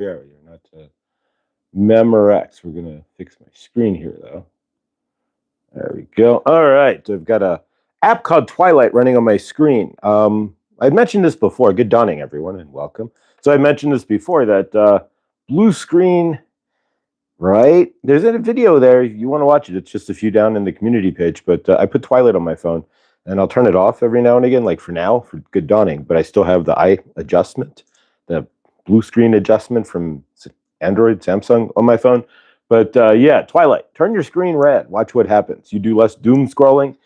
Here, you're not Memorex. We're gonna fix my screen here though. There we go. All right, so I've got a app called Twilight running on my screen. I'd mentioned this before. Good dawning, everyone, and welcome. So I mentioned this before that blue screen. Right, there's a video there. You want to watch it? It's just a few down in the community page. But I put Twilight on my phone, and I'll turn it off every now and again, like for now, for good dawning. But I still have the eye adjustment, the blue screen adjustment from Android, Samsung on my phone. But yeah, Twilight, turn your screen red. Watch what happens. You do less doom scrolling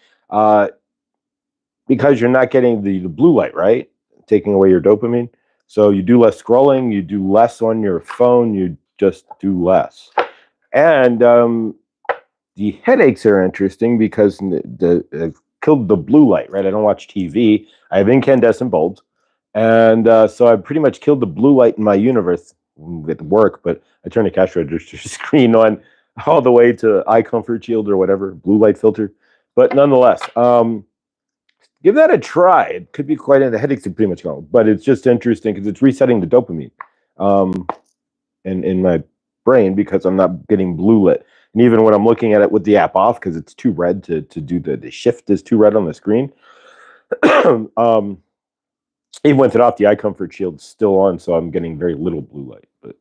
because you're not getting the blue light, right? Taking away your dopamine. So you do less scrolling. You do less on your phone. You just do less. And the headaches are interesting because it killed the blue light, right? I don't watch TV. I have incandescent bulbs. And so I pretty much killed the blue light in my universe with work, but I turned the cash register screen on all the way to eye comfort shield or whatever, blue light filter. But nonetheless, give that a try. It could be quite, the headaches are pretty much gone, but it's just interesting because it's resetting the dopamine in my brain because I'm not getting blue lit. And even when I'm looking at it with the app off, because it's too red to do the shift is too red on the screen. Even with it off, the eye comfort shield's still on, so I'm getting very little blue light. But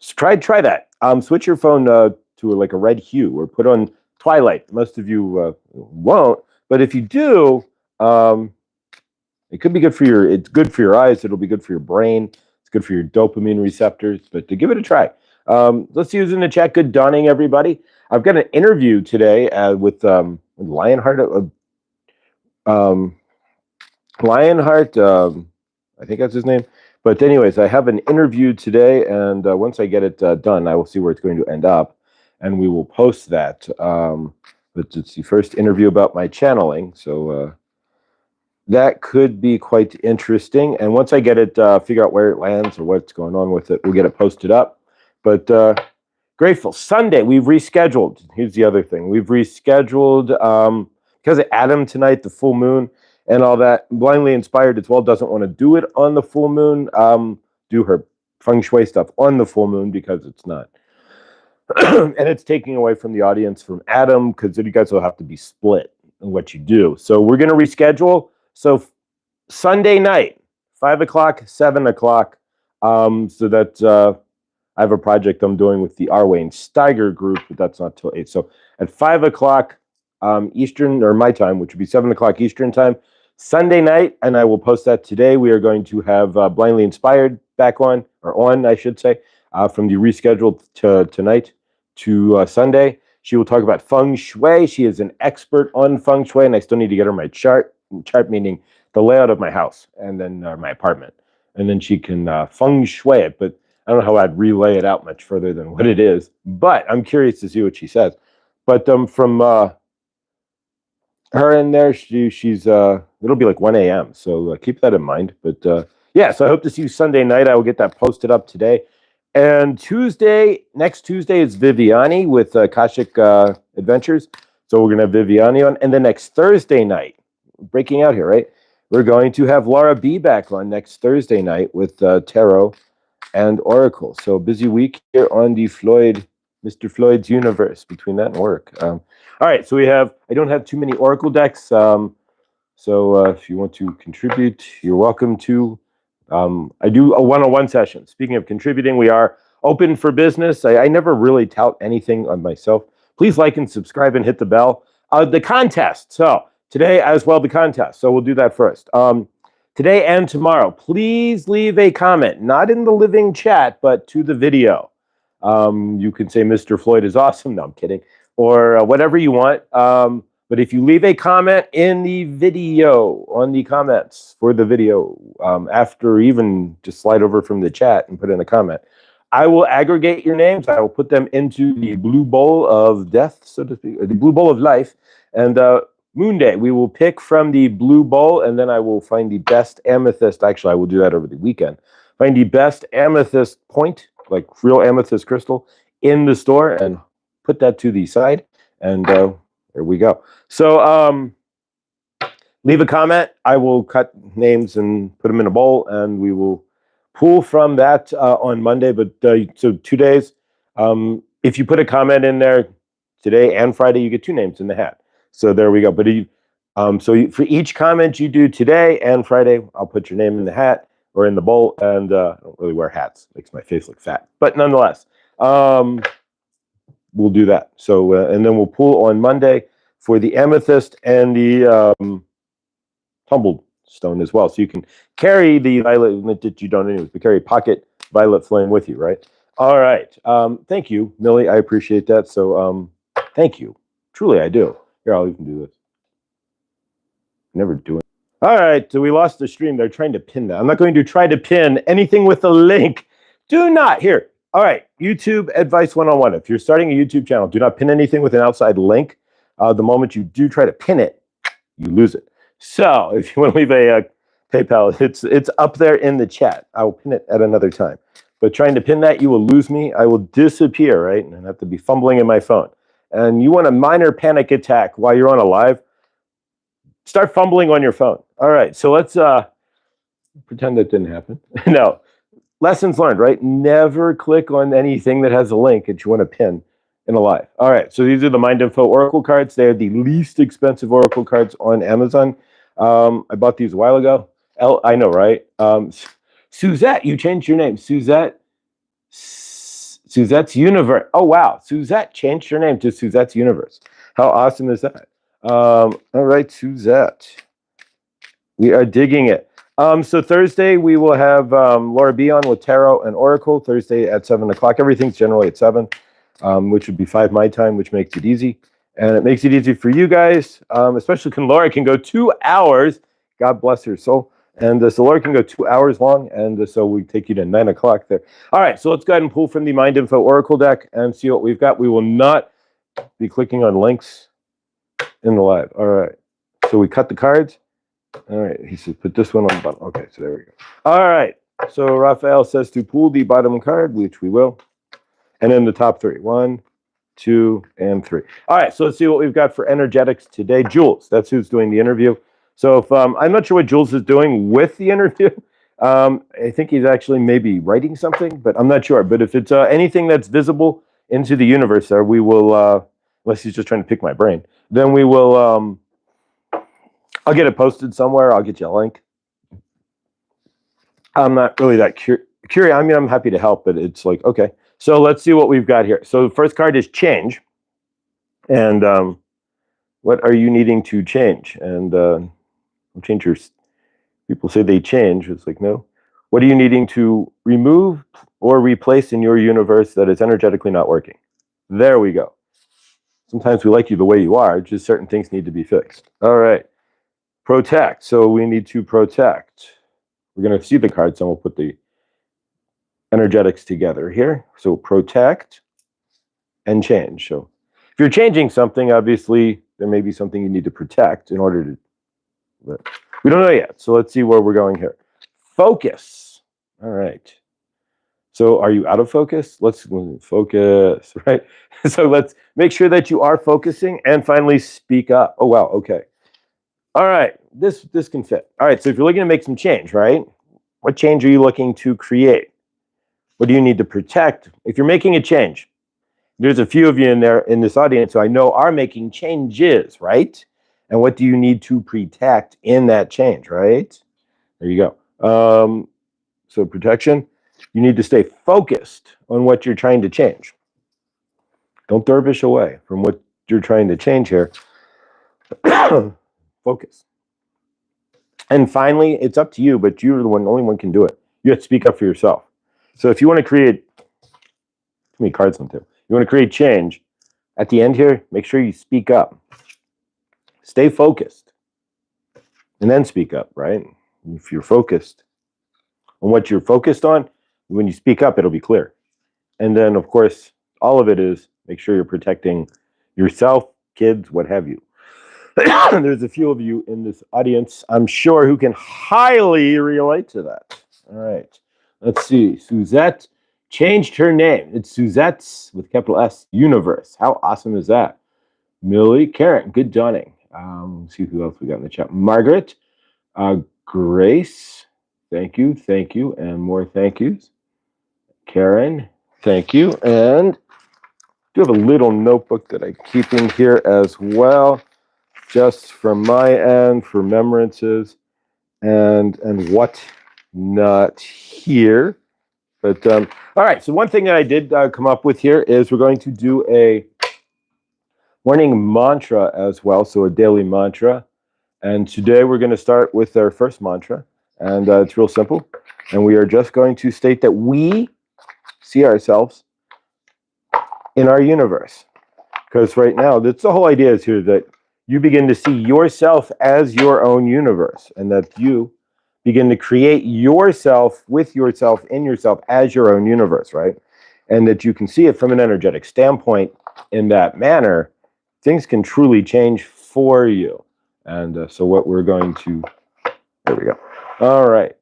try that. Switch your phone to like a red hue or put on Twilight. Most of you won't, but if you do, it could be good for your. It's good for your eyes. It'll be good for your brain. It's good for your dopamine receptors. But to give it a try. Let's use in the chat. Good dawning, everybody. I've got an interview today with Lionheart. Lionheart, I think that's his name. But anyways, I have an interview today, and once I get it done, I will see where it's going to end up, and we will post that. But it's the first interview about my channeling, so that could be quite interesting. And once I get it, figure out where it lands or what's going on with it, we'll get it posted up. But grateful. Sunday, we've rescheduled. Here's the other thing. We've rescheduled because of Adam tonight, the full moon, and all that. Blindly Inspired as well doesn't want to do it on the full moon, do her feng shui stuff on the full moon because it's not. And it's taking away from the audience from Adam because you guys will have to be split in what you do. So we're going to reschedule. So Sunday night, 5 o'clock, 7 o'clock. So that I have a project I'm doing with the R. Wayne Steiger group, but that's not till 8. So at 5 o'clock Eastern, or my time, which would be 7 o'clock Eastern time, Sunday night, and I will post that today. We are going to have Blindly Inspired back on, I should say, from the rescheduled tonight to Sunday. She will talk about feng shui. She is an expert on feng shui, and I still need to get her my chart meaning the layout of my house and then my apartment. And then she can feng shui it, but I don't know how I'd relay it out much further than what it is. But I'm curious to see what she says. But from her in there, she's it'll be like 1 a.m. So keep that in mind. But yeah, so I hope to see you Sunday night. I will get that posted up today. And next Tuesday is Viviani with Akashic Adventures. So we're going to have Viviani on. And then next Thursday night, breaking out here, right? We're going to have Laura B back on next Thursday night with Tarot and Oracle. So busy week here on the Mr. Floyd's universe between that and work. All right, so I don't have too many Oracle decks. So if you want to contribute, you're welcome to. I do a one-on-one session. Speaking of contributing, we are open for business. I never really tout anything on myself. Please like and subscribe and hit the bell. The contest. So today as well, the contest. So we'll do that first. Today and tomorrow, please leave a comment, not in the living chat, but to the video. You can say Mr. Floyd is awesome. No, I'm kidding. Or whatever you want. But if you leave a comment in the video, on the comments for the video, after even just slide over from the chat and put in a comment, I will aggregate your names. I will put them into the blue bowl of death, so to speak, or the blue bowl of life. And Moon Day, we will pick from the blue bowl, and then I will find the best amethyst. Actually, I will do that over the weekend. Find the best amethyst point, like real amethyst crystal, in the store and put that to the side. And there we go. So leave a comment. I will cut names and put them in a bowl, and we will pull from that on Monday, but so 2 days. If you put a comment in there today and Friday, you get 2 names in the hat. So there we go. But for each comment you do today and Friday, I'll put your name in the hat or in the bowl. And I don't really wear hats; makes my face look fat. But nonetheless, we'll do that. So and then we'll pull on Monday for the amethyst and the tumbled stone as well. So you can carry the violet that you don't anyways, but carry pocket violet flame with you, right? All right. Thank you, Millie. I appreciate that. So thank you. Truly, I do. Here, I'll even do this. Never do it. All right. So we lost the stream. They're trying to pin that. I'm not going to try to pin anything with a link. Do not. Here. All right. YouTube advice 101. If you're starting a YouTube channel, do not pin anything with an outside link. The moment you do try to pin it, you lose it. So if you want to leave a PayPal, it's up there in the chat. I will pin it at another time. But trying to pin that, you will lose me. I will disappear, right? And I have to be fumbling in my phone. And you want a minor panic attack while you're on a live, start fumbling on your phone. All right, so let's pretend that didn't happen. No, lessons learned, right? Never click on anything that has a link that you want to pin in a live. All right, so these are the Mind Info Oracle cards. They are the least expensive Oracle cards on Amazon. I bought these a while ago. I know, right? Suzette, you changed your name. Suzette's Universe. Oh, wow. Suzette changed her name to Suzette's Universe. How awesome is that? All right, Suzette. We are digging it. So Thursday, we will have Laura B on with Tarot and Oracle. Thursday at 7 o'clock. Everything's generally at 7, which would be 5 my time, which makes it easy. And it makes it easy for you guys, especially when Laura can go 2 hours. God bless her soul. And so Laura can go 2 hours long, and so we take you to 9 o'clock there. All right, so let's go ahead and pull from the Mind Info Oracle deck and see what we've got. We will not be clicking on links in the live. All right, so we cut the cards. All right, he says put this one on the bottom. Okay, so there we go. All right, so Raphael says to pull the bottom card, which we will, and then the top 3. 1, 2, and 3. All right, so let's see what we've got for energetics today. Jules, that's who's doing the interview. So if I'm not sure what Jules is doing with the interview. I think he's actually maybe writing something, but I'm not sure. But if it's anything that's visible into the universe there, we will, unless he's just trying to pick my brain, then we will, I'll get it posted somewhere. I'll get you a link. I'm not really that curious. I mean, I'm happy to help, but it's like, okay. So let's see what we've got here. So the first card is change. And what are you needing to change? And change your, people say they change. It's like, no. What are you needing to remove or replace in your universe that is energetically not working? There we go. Sometimes we like you the way you are, just certain things need to be fixed. All right. Protect. So we need to protect. We're going to see the cards and we'll put the energetics together here. So protect and change. So if you're changing something, obviously there may be something you need to protect in order to, but we don't know yet. So let's see where we're going here. Focus. All right. So are you out of focus? Let's focus, right? So let's make sure that you are focusing and finally speak up. Oh, wow. Okay. All right. This can fit. All right. So if you're looking to make some change, right? What change are you looking to create? What do you need to protect? If you're making a change, there's a few of you in there in this audience who I know are making changes, right? And what do you need to protect in that change, right? There you go. So protection, you need to stay focused on what you're trying to change. Don't dervish away from what you're trying to change here. Focus. And finally, it's up to you, but you're the only one can do it. You have to speak up for yourself. So if you want to create, too many cards on there. You want to create change, at the end here, make sure you speak up. Stay focused. And then speak up, right? If you're focused on what you're focused on, when you speak up, it'll be clear. And then, of course, all of it is make sure you're protecting yourself, kids, what have you. There's a few of you in this audience, I'm sure, who can highly relate to that. All right. Let's see. Suzette changed her name. It's Suzette's, with capital S, Universe. How awesome is that? Millie, Karen, good dawning. Let's see who else we got in the chat. Margaret, Grace, thank you, and more thank yous. Karen, thank you. And do have a little notebook that I keep in here as well, just from my end for remembrances and what not here. But all right, so one thing that I did come up with here is we're going to do a morning mantra as well, so a daily mantra. And today we're going to start with our first mantra, and it's real simple. And we are just going to state that we see ourselves in our universe. Because right now, that's the whole idea is here that you begin to see yourself as your own universe, and that you begin to create yourself with yourself in yourself as your own universe, right? And that you can see it from an energetic standpoint in that manner, things can truly change for you. And so what we're going to, there we go. All right.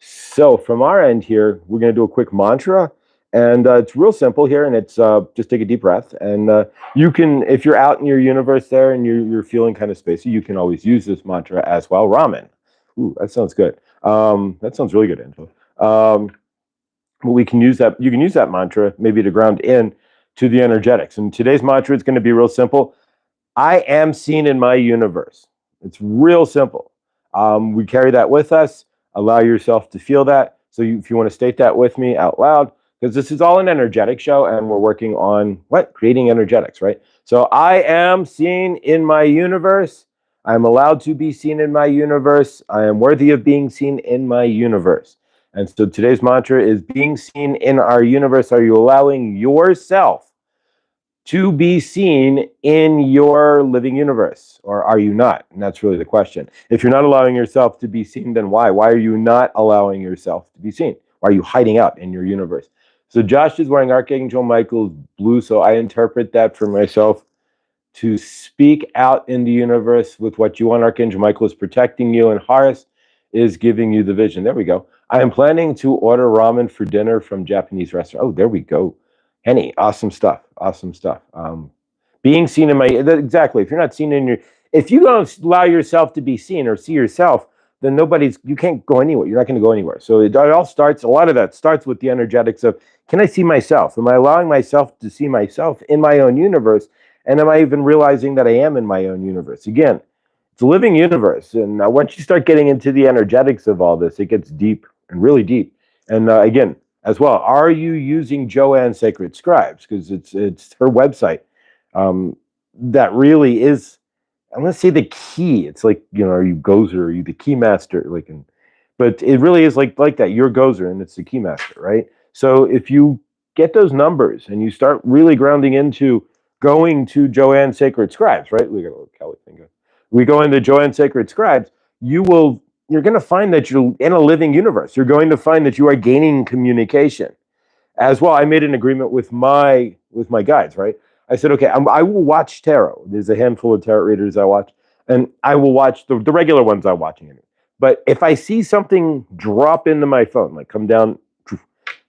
So from our end here, we're going to do a quick mantra. And it's real simple here, and it's just take a deep breath. And you can, if you're out in your universe there and you're feeling kind of spacey, you can always use this mantra as well. Ramen. Ooh, that sounds good. That sounds really good, Angela. But we can use that. You can use that mantra maybe to ground in to the energetics. And today's mantra is going to be real simple. I am seen in my universe. It's real simple. We carry that with us. Allow yourself to feel that. So if you want to state that with me out loud, because this is all an energetic show and we're working on what? Creating energetics, right? So I am seen in my universe. I'm allowed to be seen in my universe. I am worthy of being seen in my universe. And so today's mantra is being seen in our universe. Are you allowing yourself to be seen in your living universe, or are you not? And that's really the question. If you're not allowing yourself to be seen, then why? Why are you not allowing yourself to be seen? Why are you hiding out in your universe? So Josh is wearing Archangel Michael's blue, so I interpret that for myself to speak out in the universe with what you want. Archangel Michael is protecting you, and Horus is giving you the vision. There we go. I am planning to order ramen for dinner from Japanese restaurant. Oh, there we go. Henny, awesome stuff. Awesome stuff. Being seen in my, exactly. If you're not seen in your, if you don't allow yourself to be seen or see yourself, then you can't go anywhere. You're not going to go anywhere. So it all starts, a lot of that starts with the energetics of, can I see myself? Am I allowing myself to see myself in my own universe? And am I even realizing that I am in my own universe? Again, it's a living universe. And once you start getting into the energetics of all this, it gets deep and really deep. And again, as well, are you using Joanne's Sacred Scribes? Because it's her website that really is, I'm going to say the key. It's like, are you Gozer? Are you the key master? But it really is like that. You're Gozer and it's the key master, right? So if you get those numbers and you start really grounding into going to Joanne's Sacred Scribes, right? We got a little Kelly thing going. We go into Joanne's Sacred Scribes, you're going to find that you're in a living universe. You're going to find that you are gaining communication. As well, I made an agreement with my guides, right? I said, okay, I will watch tarot. There's a handful of tarot readers I watch, and I will watch the regular ones I'm watching. But if I see something drop into my phone, like come down,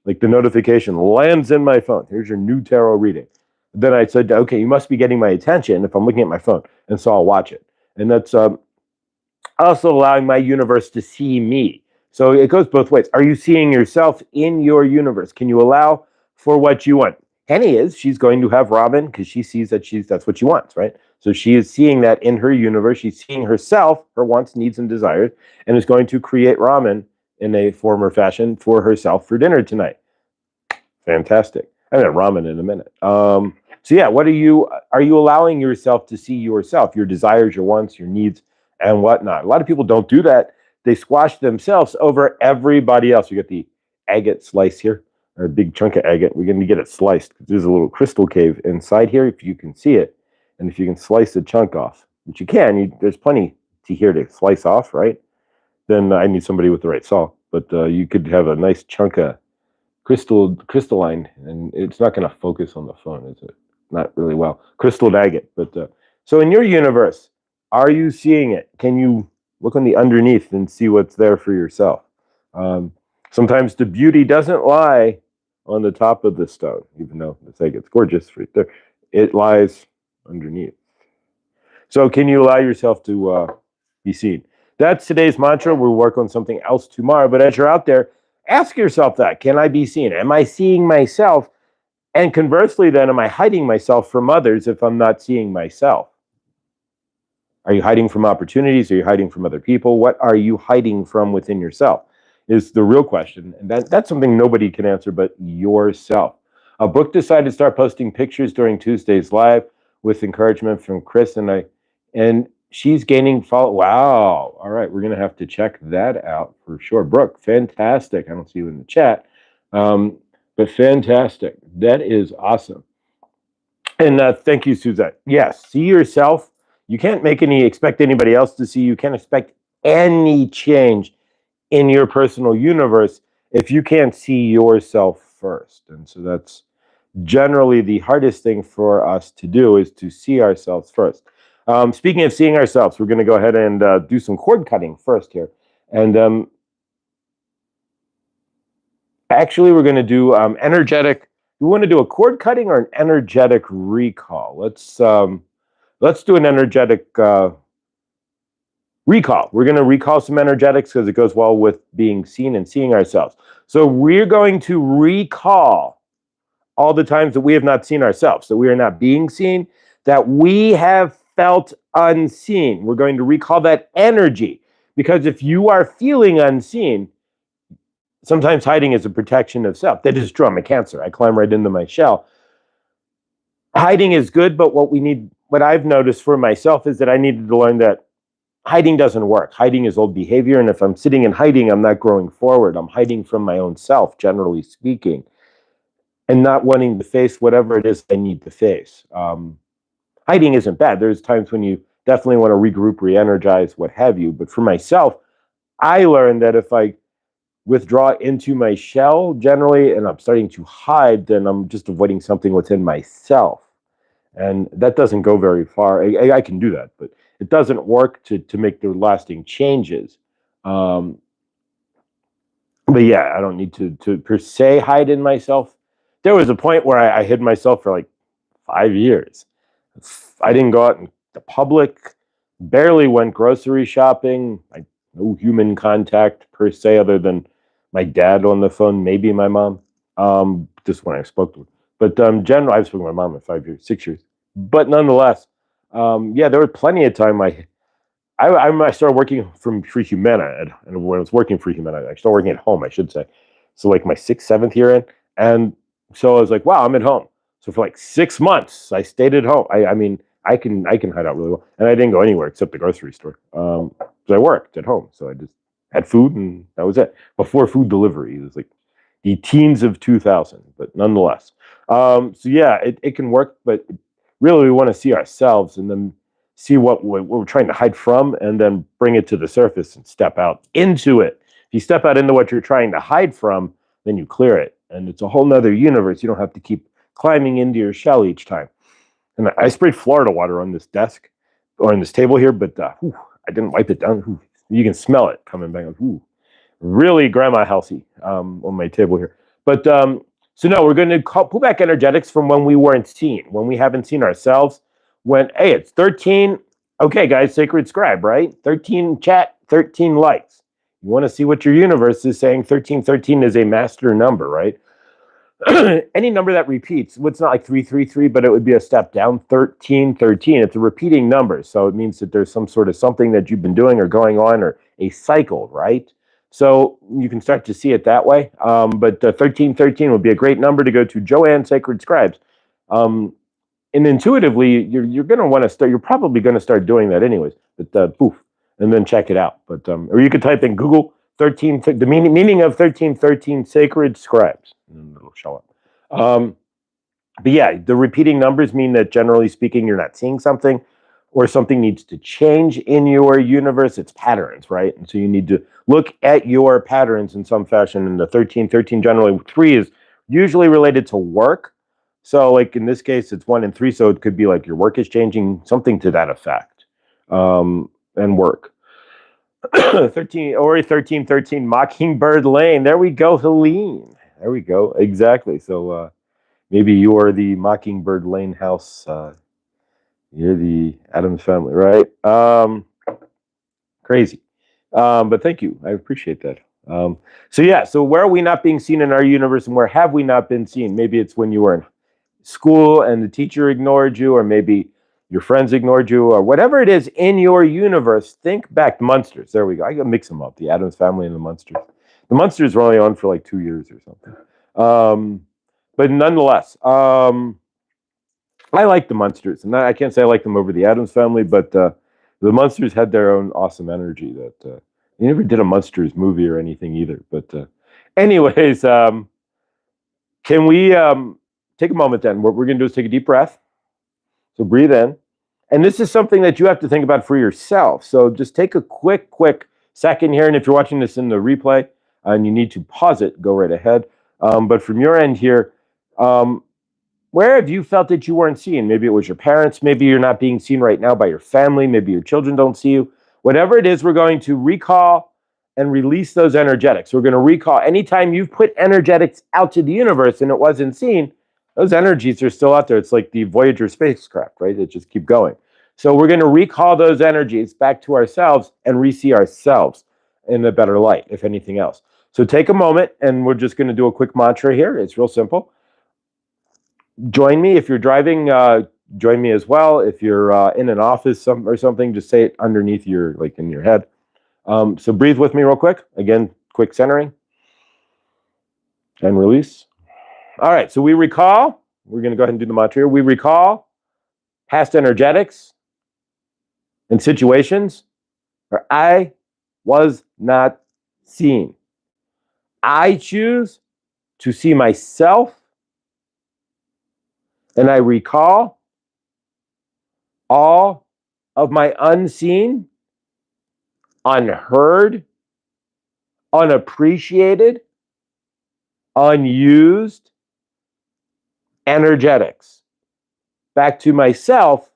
like the notification lands in my phone, here's your new tarot reading. Then I said, okay, you must be getting my attention if I'm looking at my phone, and so I'll watch it. And that's also allowing my universe to see me. So it goes both ways. Are you seeing yourself in your universe? Can you allow for what you want? Henny she's going to have ramen because she sees that that's what she wants, right? So she is seeing that in her universe. She's seeing herself, her wants, needs, and desires, and is going to create ramen in a form or fashion for herself for dinner tonight. Fantastic. I'm gonna have ramen in a minute. So yeah, are you allowing yourself to see yourself, your desires, your wants, your needs, and whatnot? A lot of people don't do that. They squash themselves over everybody else. You get the agate slice here, or a big chunk of agate. We're going to get it sliced. There's a little crystal cave inside here, if you can see it, and if you can slice a chunk off, which you can, there's plenty here to slice off, right? Then I need somebody with the right saw. But you could have a nice chunk of crystalline, and it's not going to focus on the phone, is it? Not really well. Crystal agate. But so in your universe, are you seeing it? Can you look on the underneath and see what's there for yourself? Sometimes the beauty doesn't lie on the top of the stone, even though it's like it's gorgeous right there. It lies underneath. So can you allow yourself to be seen? That's today's mantra. We'll work on something else tomorrow. But as you're out there, ask yourself that. Can I be seen? Am I seeing myself? And conversely, then, am I hiding myself from others if I'm not seeing myself? Are you hiding from opportunities? Are you hiding from other people? What are you hiding from within yourself is the real question. And that's something nobody can answer but yourself. Brooke decided to start posting pictures during Tuesday's live with encouragement from Chris and she's gaining follow. Wow. All right. We're going to have to check that out for sure. Brooke, fantastic. I don't see you in the chat. But fantastic. That is awesome. And thank you, Suzette. Yes, see yourself. You can't expect anybody else to see you. You can't expect any change in your personal universe if you can't see yourself first. And so that's generally the hardest thing for us to do, is to see ourselves first. Speaking of seeing ourselves, we're going to go ahead and do some cord cutting first here. And actually, we're going to do energetic. You want to do a cord cutting or an energetic recall? Let's do an energetic recall. We're going to recall some energetics because it goes well with being seen and seeing ourselves. So we're going to recall all the times that we have not seen ourselves, that we are not being seen, that we have felt unseen. We're going to recall that energy, because if you are feeling unseen, sometimes hiding is a protection of self. That is true. I'm a Cancer. I climb right into my shell. Hiding is good, but what I've noticed for myself is that I needed to learn that hiding doesn't work. Hiding is old behavior, and if I'm sitting in hiding, I'm not growing forward. I'm hiding from my own self, generally speaking, and not wanting to face whatever it is I need to face. Hiding isn't bad. There's times when you definitely want to regroup, re-energize, what have you. But for myself, I learned that if I withdraw into my shell generally and I'm starting to hide, then I'm just avoiding something within myself. And that doesn't go very far. I can do that, but it doesn't work to make the lasting changes. But yeah, I don't need to per se hide in myself. There was a point where I hid myself for like 5 years. I didn't go out in the public, barely went grocery shopping. No human contact per se, other than my dad on the phone, maybe my mom, just when I spoke to her. But generally, I've spoken to my mom in 5 years, 6 years. But nonetheless, yeah, there was plenty of time I started working for Humana, and when I was working for Humana, I started working at home, I should say. So like my 6th, 7th year in, and so I was like, wow, I'm at home. So for like 6 months, I stayed at home. I mean, I can hide out really well, and I didn't go anywhere except the grocery store. So I worked at home, so I just had food, and that was it. Before food delivery, it was like the teens of 2000, but nonetheless. So yeah, it can work, but really we want to see ourselves and then see what we're trying to hide from, and then bring it to the surface and step out into it. If you step out into what you're trying to hide from, then you clear it, and it's a whole nother universe. You don't have to keep climbing into your shell each time. And I sprayed Florida water on this desk or on this table here, but I didn't wipe it down. You can smell it coming back. Really grandma healthy on my table here. But so no, we're going to pull back energetics from when we weren't seen, when we haven't seen ourselves. When, hey, it's 13. Okay, guys, sacred scribe, right? 13 chat, 13 likes. You want to see what your universe is saying. 1313 is a master number, right? Any number that repeats, well, it's not like 333, but it would be a step down. 1313, it's a repeating number. So it means that there's some sort of something that you've been doing or going on, or a cycle, right? So you can start to see it that way. But 1313 would be a great number to go to Joanne Sacred Scribes. And intuitively, you're going to want to start. You're probably going to start doing that anyways. But poof, and then check it out. But or you could type in Google 13, the meaning of 1313 Sacred Scribes, and it'll show up. But yeah, the repeating numbers mean that generally speaking, you're not seeing something, or something needs to change in your universe. It's patterns, right? And so you need to look at your patterns in some fashion. And the 1313, generally 3 is usually related to work. So like in this case, it's 1 and 3. So it could be like your work is changing, something to that effect, and work. 1313 Mockingbird Lane. There we go, Helene. There we go. Exactly. So maybe you are the Mockingbird Lane house. You're the Addams family, right? Crazy. But thank you. I appreciate that. So yeah, so where are we not being seen in our universe, and where have we not been seen? Maybe it's when you were in school and the teacher ignored you, or maybe your friends ignored you, or whatever it is in your universe. Think back to Munsters. There we go. I gotta mix them up. The Addams Family and the Munsters. The Munsters were only on for like 2 years or something. But nonetheless, I like the Munsters, and I can't say I like them over the Addams Family, but the Munsters had their own awesome energy. That they never did a Munsters movie or anything either. But anyways, can we take a moment then? What we're going to do is take a deep breath. So breathe in, and this is something that you have to think about for yourself. So just take a quick second here, and if you're watching this in the replay and you need to pause it, go right ahead. But from your end here. Where have you felt that you weren't seen? Maybe it was your parents. Maybe you're not being seen right now by your family. Maybe your children don't see you. Whatever it is, we're going to recall and release those energetics. We're going to recall anytime you've put energetics out to the universe and it wasn't seen, those energies are still out there. It's like the Voyager spacecraft, right? They just keep going. So we're going to recall those energies back to ourselves and re-see ourselves in a better light, if anything else. So take a moment, and we're just going to do a quick mantra here. It's real simple. Join me if you're driving. Join me as well. If you're in an office or something, just say it underneath your, like in your head. So breathe with me real quick. Again, quick centering and release. All right. So we recall. We're going to go ahead and do the mantra here. We recall past energetics and situations where I was not seen. I choose to see myself. And I recall all of my unseen, unheard, unappreciated, unused energetics back to myself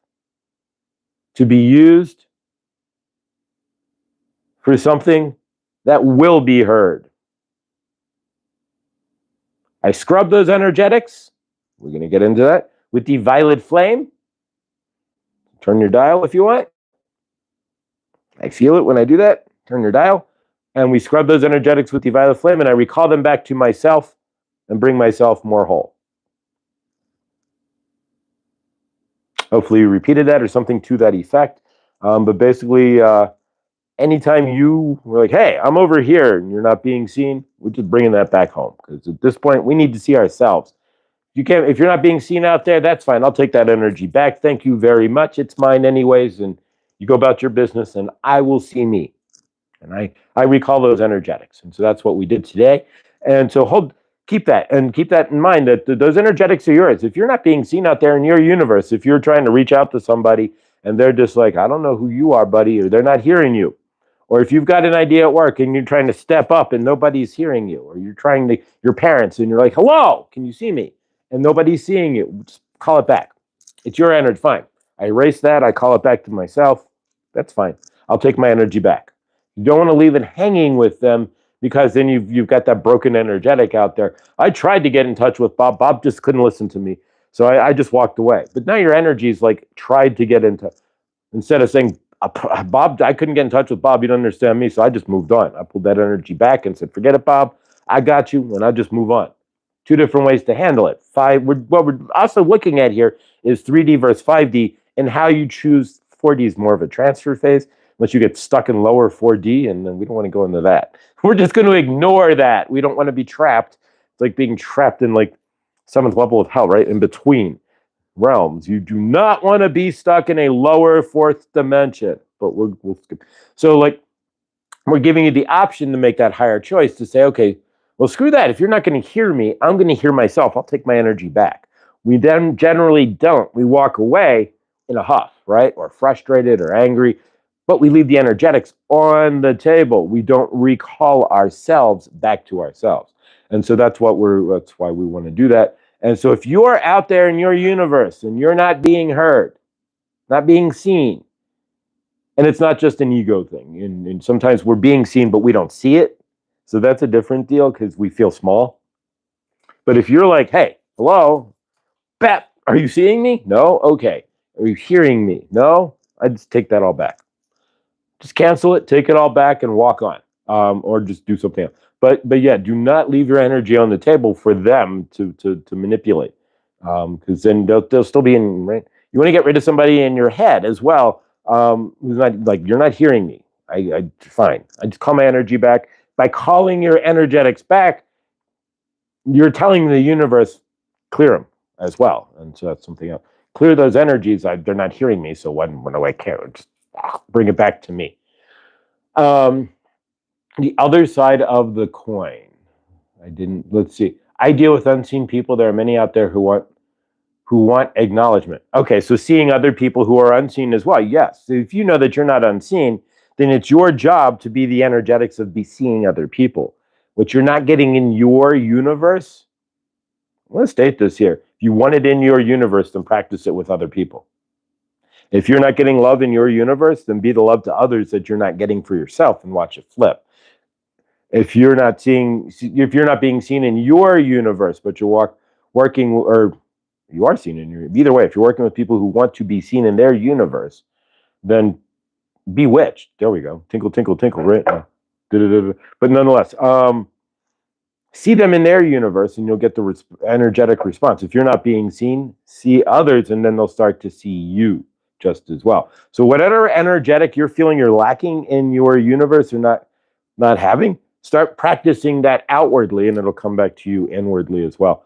to be used for something that will be heard. I scrub those energetics. We're going to get into that with the violet flame. Turn your dial if you want. I feel it when I do that. Turn your dial. And we scrub those energetics with the violet flame, and I recall them back to myself and bring myself more whole. Hopefully you repeated that or something to that effect. But basically, anytime you were like, hey, I'm over here, and you're not being seen, we're just bringing that back home. Because at this point, we need to see ourselves. You can't, if you're not being seen out there, that's fine. I'll take that energy back. Thank you very much. It's mine anyways. And you go about your business, and I will see me. And I recall those energetics. And so that's what we did today. And so keep that in mind, that those energetics are yours. If you're not being seen out there in your universe, if you're trying to reach out to somebody and they're just like, I don't know who you are, buddy, or they're not hearing you. Or if you've got an idea at work and you're trying to step up and nobody's hearing you, or you're trying to, your parents, and you're like, hello, can you see me? And nobody's seeing you, just call it back. It's your energy, fine. I erase that, I call it back to myself. That's fine. I'll take my energy back. You don't want to leave it hanging with them, because then you've got that broken energetic out there. I tried to get in touch with Bob. Bob just couldn't listen to me. So I just walked away. But now your energy is like tried to get into, instead of saying, Bob, I couldn't get in touch with Bob. You don't understand me. So I just moved on. I pulled that energy back and said, forget it, Bob. I got you. And I just move on. Two different ways to handle it. What we're also looking at here is 3D versus 5D, and how you choose. 4D is more of a transfer phase, unless you get stuck in lower 4D, and then we don't want to go into that. We're just going to ignore that. We don't want to be trapped. It's like being trapped in like 7th level of hell, right? In between realms. You do not want to be stuck in a lower 4th dimension. But we'll skip. So like, we're giving you the option to make that higher choice, to say, okay, well, screw that. If you're not going to hear me, I'm going to hear myself. I'll take my energy back. We then generally don't. We walk away in a huff, right? Or frustrated or angry, but we leave the energetics on the table. We don't recall ourselves back to ourselves. And so that's why we want to do that. And so if you are out there in your universe and you're not being heard, not being seen, and it's not just an ego thing, and sometimes we're being seen, but we don't see it. So that's a different deal, because we feel small. But if you're like, hey, hello, Bep, are you seeing me? No? Okay. Are you hearing me? No? I just take that all back. just cancel it, take it all back, and walk on, or just do something else. But yeah, do not leave your energy on the table for them to manipulate, because then they'll still be in. Right? You want to get rid of somebody in your head as well, who's not like, you're not hearing me. I fine. I just call my energy back. By calling your energetics back, you're telling the universe, clear them as well. And so that's something else. Clear those energies. They're not hearing me, so when do I care? Just bring it back to me. The other side of the coin. Let's see. I deal with unseen people. There are many out there who want acknowledgement. Okay, so seeing other people who are unseen as well. Yes. So if you know that you're not unseen, then it's your job to be the energetics of seeing other people. What you're not getting in your universe, let's state this here. If you want it in your universe, then practice it with other people. If you're not getting love in your universe, then be the love to others that you're not getting for yourself and watch it flip. If you're not being seen in your universe, but you're working, or you are seen in your, either way, if you're working with people who want to be seen in their universe, then bewitched. There we go. Tinkle, tinkle, tinkle, right? But nonetheless, see them in their universe and you'll get the energetic response. If you're not being seen, see others, and then they'll start to see you just as well. So whatever energetic you're feeling you're lacking in your universe or not having, start practicing that outwardly, and it'll come back to you inwardly as well,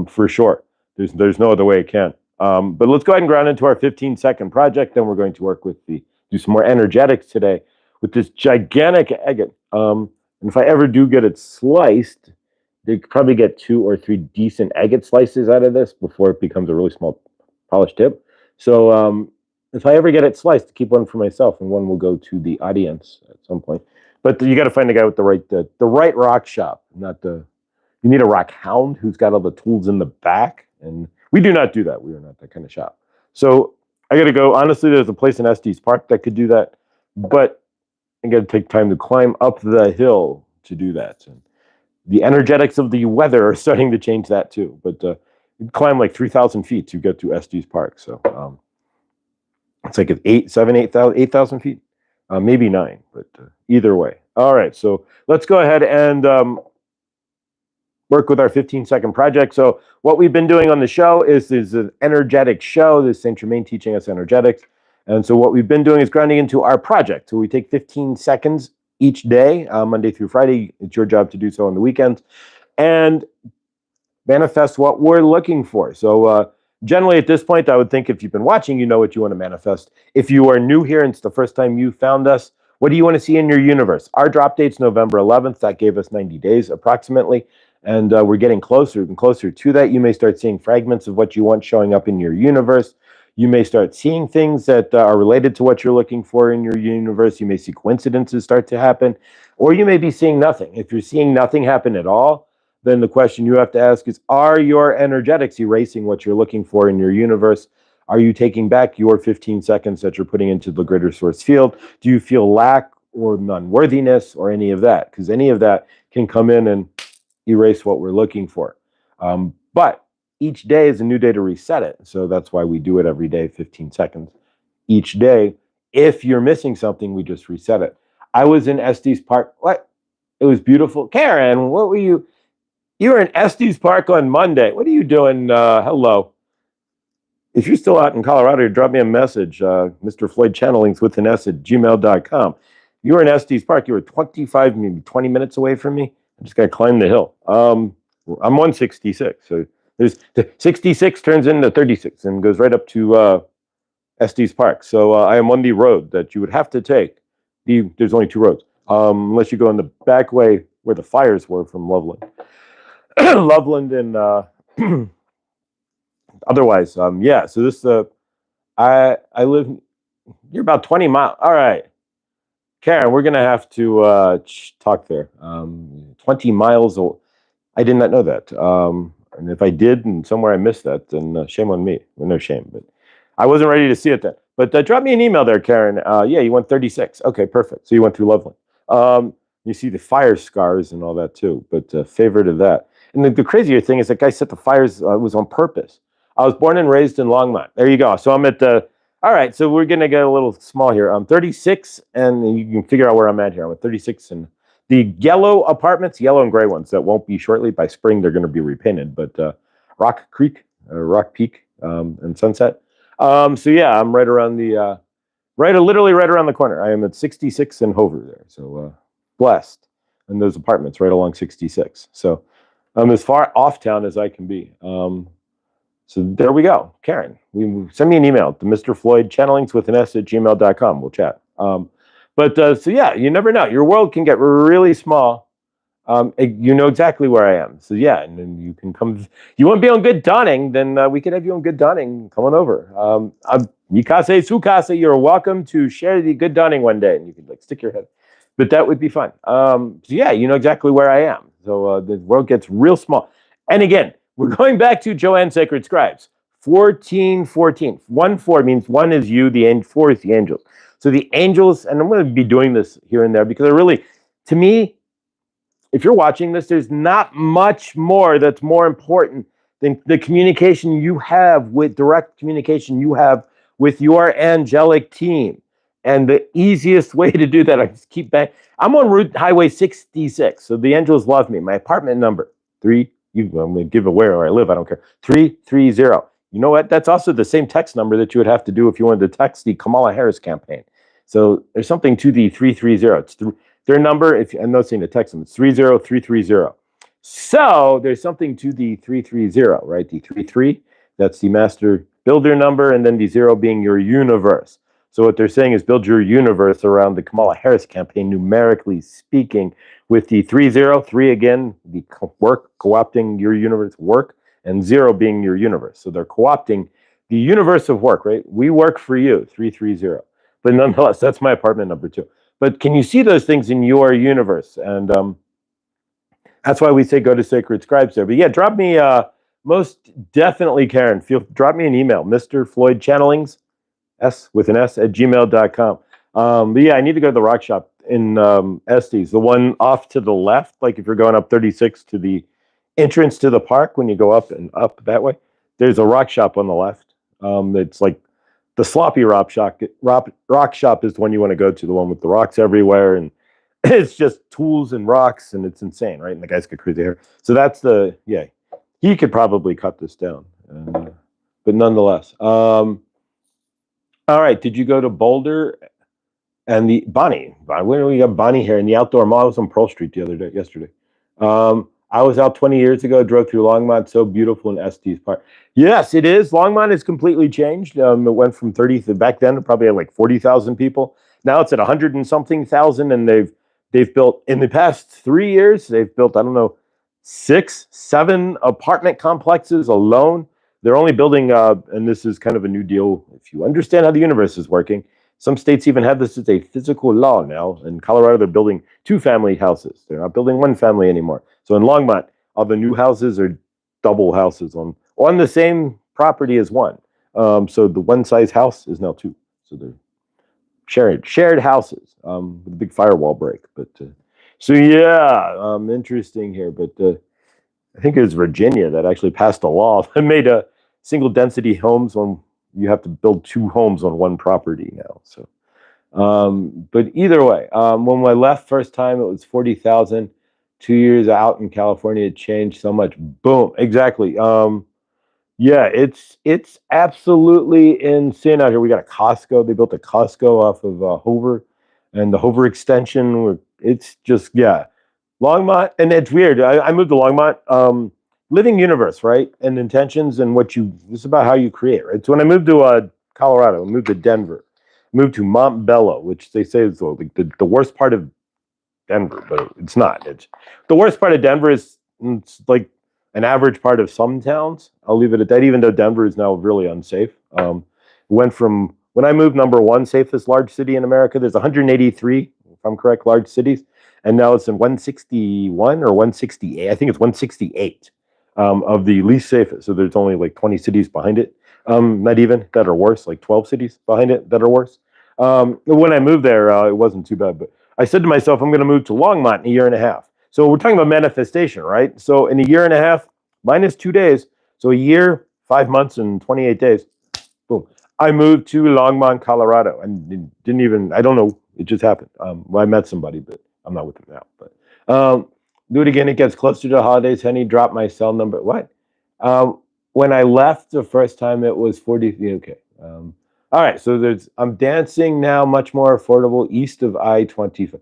for sure. There's no other way it can. But let's go ahead and ground into our 15-second project. Then we're going to work with do some more energetics today with this gigantic agate. And if I ever do get it sliced, they could probably get 2 or 3 decent agate slices out of this before it becomes a really small polished tip. So if I ever get it sliced, keep one for myself, and one will go to the audience at some point. But you got to find the guy with the right rock shop, you need a rock hound who's got all the tools in the back, and we do not do that. We are not that kind of shop. So I got to go. Honestly, there's a place in Estes Park that could do that, but I got to take time to climb up the hill to do that. And the energetics of the weather are starting to change that too. But you climb like 3,000 feet to get to Estes Park. So it's like 8,000 feet, maybe 9, but either way. All right, so let's go ahead and work with our 15-second project. So what we've been doing on the show is an energetic show. This is Saint Germain teaching us energetics. And so what we've been doing is grounding into our project. So we take 15 seconds each day, Monday through Friday. It's your job to do so on the weekends, and manifest what we're looking for. So generally at this point, I would think if you've been watching, you know what you want to manifest. If you are new here and it's the first time you found us, what do you want to see in your universe? Our drop date's November 11th. That gave us 90 days approximately. And we're getting closer and closer to that. You may start seeing fragments of what you want showing up in your universe. You may start seeing things that are related to what you're looking for in your universe. You may see coincidences start to happen, or you may be seeing nothing. If you're seeing nothing happen at all, then the question you have to ask is, are your energetics erasing what you're looking for in your universe? Are you taking back your 15 seconds that you're putting into the greater source field? Do you feel lack or unworthiness or any of that? Because any of that can come in and erase what we're looking for. But each day is a new day to reset it. So that's why we do it every day, 15 seconds each day. If you're missing something, we just reset it. I was in Estes Park. What? It was beautiful. Karen, what were you? You were in Estes Park on Monday. What are you doing? Hello. If you're still out in Colorado, drop me a message. Mr Floyd channelings with an S at gmail.com. You were in Estes Park. You were 25, maybe 20 minutes away from me. I just got to climb the hill. I'm 166. So there's 66 turns into 36 and goes right up to Estes Park. So I am on the road that you would have to take. There's only 2 roads, unless you go in the back way where the fires were from Loveland. Loveland and otherwise, yeah. So this I live. You're about 20 miles. All right, Karen, we're gonna have to talk there. 20 miles. I did not know that. And if I did, and somewhere I missed that, then shame on me. Well, no shame, but I wasn't ready to see it then. But drop me an email there, Karen. Yeah, you went 36. Okay, perfect. So you went through Loveland. You see the fire scars and all that too. But favorite of that. And the crazier thing is that guy set the fires was on purpose. I was born and raised in Longmont. There you go. So I'm at All right, so we're gonna get a little small here. I'm 36, and you can figure out where I'm at here. I'm at 36, and the yellow apartments, yellow and gray ones, that won't be shortly. By spring, they're going to be repainted. But Rock Creek, Rock Peak, and Sunset. So yeah, I'm right around the literally right around the corner. I am at 66 and Hover there. So blessed, and those apartments right along 66. So I'm as far off town as I can be. So there we go. Karen, send me an email to Mr. Floyd channelings with an S at gmail.com. We'll chat. So yeah, you never know. Your world can get really small. You know exactly where I am. So yeah, and then you can come. You want to be on Good Dawning? Then we could have you on Good Dawning. Come on over. Mikase Sukase, you're welcome to share the Good Dawning one day, and you could like stick your head. But that would be fun. So yeah, you know exactly where I am. So the world gets real small. And again, we're going back to Joanne's Sacred Scribes. 1414. 1-4 means one is you, the 4 is the angels. So the angels, and I'm going to be doing this here and there because I really, to me, if you're watching this, there's not much more that's more important than the communication you have with direct communication you have with your angelic team. And the easiest way to do that, I just keep back. I'm on Route Highway 66, so the angels love me. My apartment number, 3, I'm going to give away where I live, I don't care, 330. You know what? That's also the same text number that you would have to do if you wanted to text the Kamala Harris campaign. So there's something to the 330. It's their number, if I'm not saying to text them, it's 30330. So there's something to the 330, right? The 33, that's the master builder number, and then the 0 being your universe. So what they're saying is build your universe around the Kamala Harris campaign, numerically speaking, with the 303 again, the work, co-opting your universe work, and 0 being your universe. So they're co-opting the universe of work, right? We work for you, 330. But nonetheless, that's my apartment number 2. But can you see those things in your universe? And that's why we say go to Sacred Scribes there. But yeah, drop me, most definitely, Karen, drop me an email, Mr. Floyd Channelings, S with an S at gmail.com. But yeah, I need to go to the rock shop in Estes, the one off to the left, like if you're going up 36 to the entrance to the park, when you go up and up that way, there's a rock shop on the left. It's like the sloppy rock shop is the one you want to go to, the one with the rocks everywhere, and it's just tools and rocks, and it's insane, right? And the guy's got crazy hair. So that's he could probably cut this down, but nonetheless. All right, did you go to Boulder and the Bonnie? Where do we got Bonnie here in the outdoor mall? I was on Pearl Street yesterday. I was out 20 years ago, drove through Longmont, so beautiful in Estes Park. Yes, it is. Longmont has completely changed. It went from 30 to back then, it probably had like 40,000 people. Now it's at 100 and something thousand, and they've built, in the past 3 years, they've built, I don't know, 6, 7 apartment complexes alone. They're only building, and this is kind of a new deal, if you understand how the universe is working. Some states even have this as a physical law now. In Colorado, they're building 2-family houses. They're not building 1 family anymore. So in Longmont, all the new houses are double houses on the same property as one. So the one size house is now 2. So they're shared houses with a big firewall break. But so yeah, interesting here. But I think it was Virginia that actually passed a law that made a single density homes on. You have to build 2 homes on 1 property now. So, but either way, when I left first time, it was 40,000. 2 years out in California, it changed so much. Boom, exactly. Yeah, it's absolutely insane out here. We got a Costco. They built a Costco off of Hover, and the Hover extension. It's just Longmont, and it's weird. I moved to Longmont. Living universe, right? And intentions, and this is about how you create, right? So when I moved to Colorado, I moved to Denver, moved to Montbello, which they say is like the worst part of Denver, but it's not. It's the worst part of Denver is it's like an average part of some towns. I'll leave it at that, even though Denver is now really unsafe. Went from, when I moved, number 1 safest large city in America. There's 183, if I'm correct, large cities. And now it's in 161 or 168. I think it's 168. Of the least safest. So there's only like 20 cities behind it, not even, that are worse, like 12 cities behind it that are worse. When I moved there, it wasn't too bad, but I said to myself, I'm going to move to Longmont in a year and a half. So we're talking about manifestation, right? So in a year and a half, minus 2 days, so a year, 5 months, and 28 days, boom, I moved to Longmont, Colorado, and didn't even, I don't know, it just happened. Well, I met somebody, but I'm not with them now. But do it again. It gets closer to the holidays. Henny, drop my cell number. What? When I left the first time, it was 40. Okay. All right. So I'm dancing now, much more affordable, east of I-25.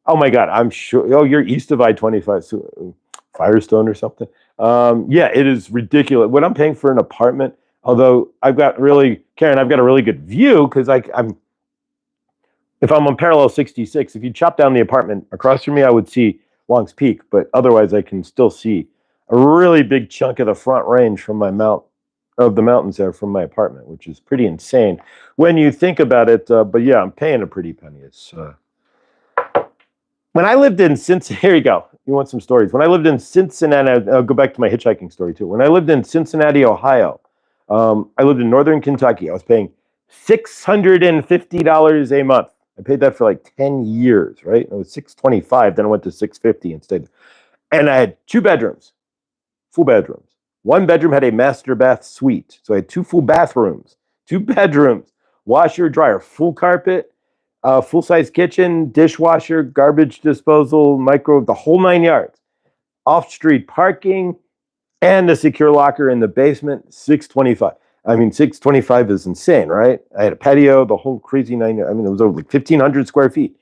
Oh my God, I'm sure. Oh, you're east of I-25, so Firestone or something. Yeah, it is ridiculous. What I'm paying for an apartment, although Karen, I've got a really good view because if I'm on parallel 66, if you chop down the apartment across from me, I would see Long's Peak, but otherwise I can still see a really big chunk of the Front Range from the mountains there from my apartment, which is pretty insane when you think about it. But yeah, I'm paying a pretty penny. It's when I lived in Cincinnati, here you go. You want some stories? When I lived in Cincinnati, I'll go back to my hitchhiking story too. When I lived in Cincinnati, Ohio, I lived in northern Kentucky. I was paying $650 a month. I paid that for like 10 years, right? It was $625. Then I went to $650 instead. And I had 2 bedrooms, full bedrooms. One bedroom had a master bath suite. So I had 2 full bathrooms, 2 bedrooms, washer, dryer, full carpet, full-size kitchen, dishwasher, garbage disposal, the whole 9 yards. Off-street parking, and a secure locker in the basement, $625. I mean, $625 is insane, right? I had a patio, the whole crazy 9 yards. I mean, it was over like 1,500 square feet.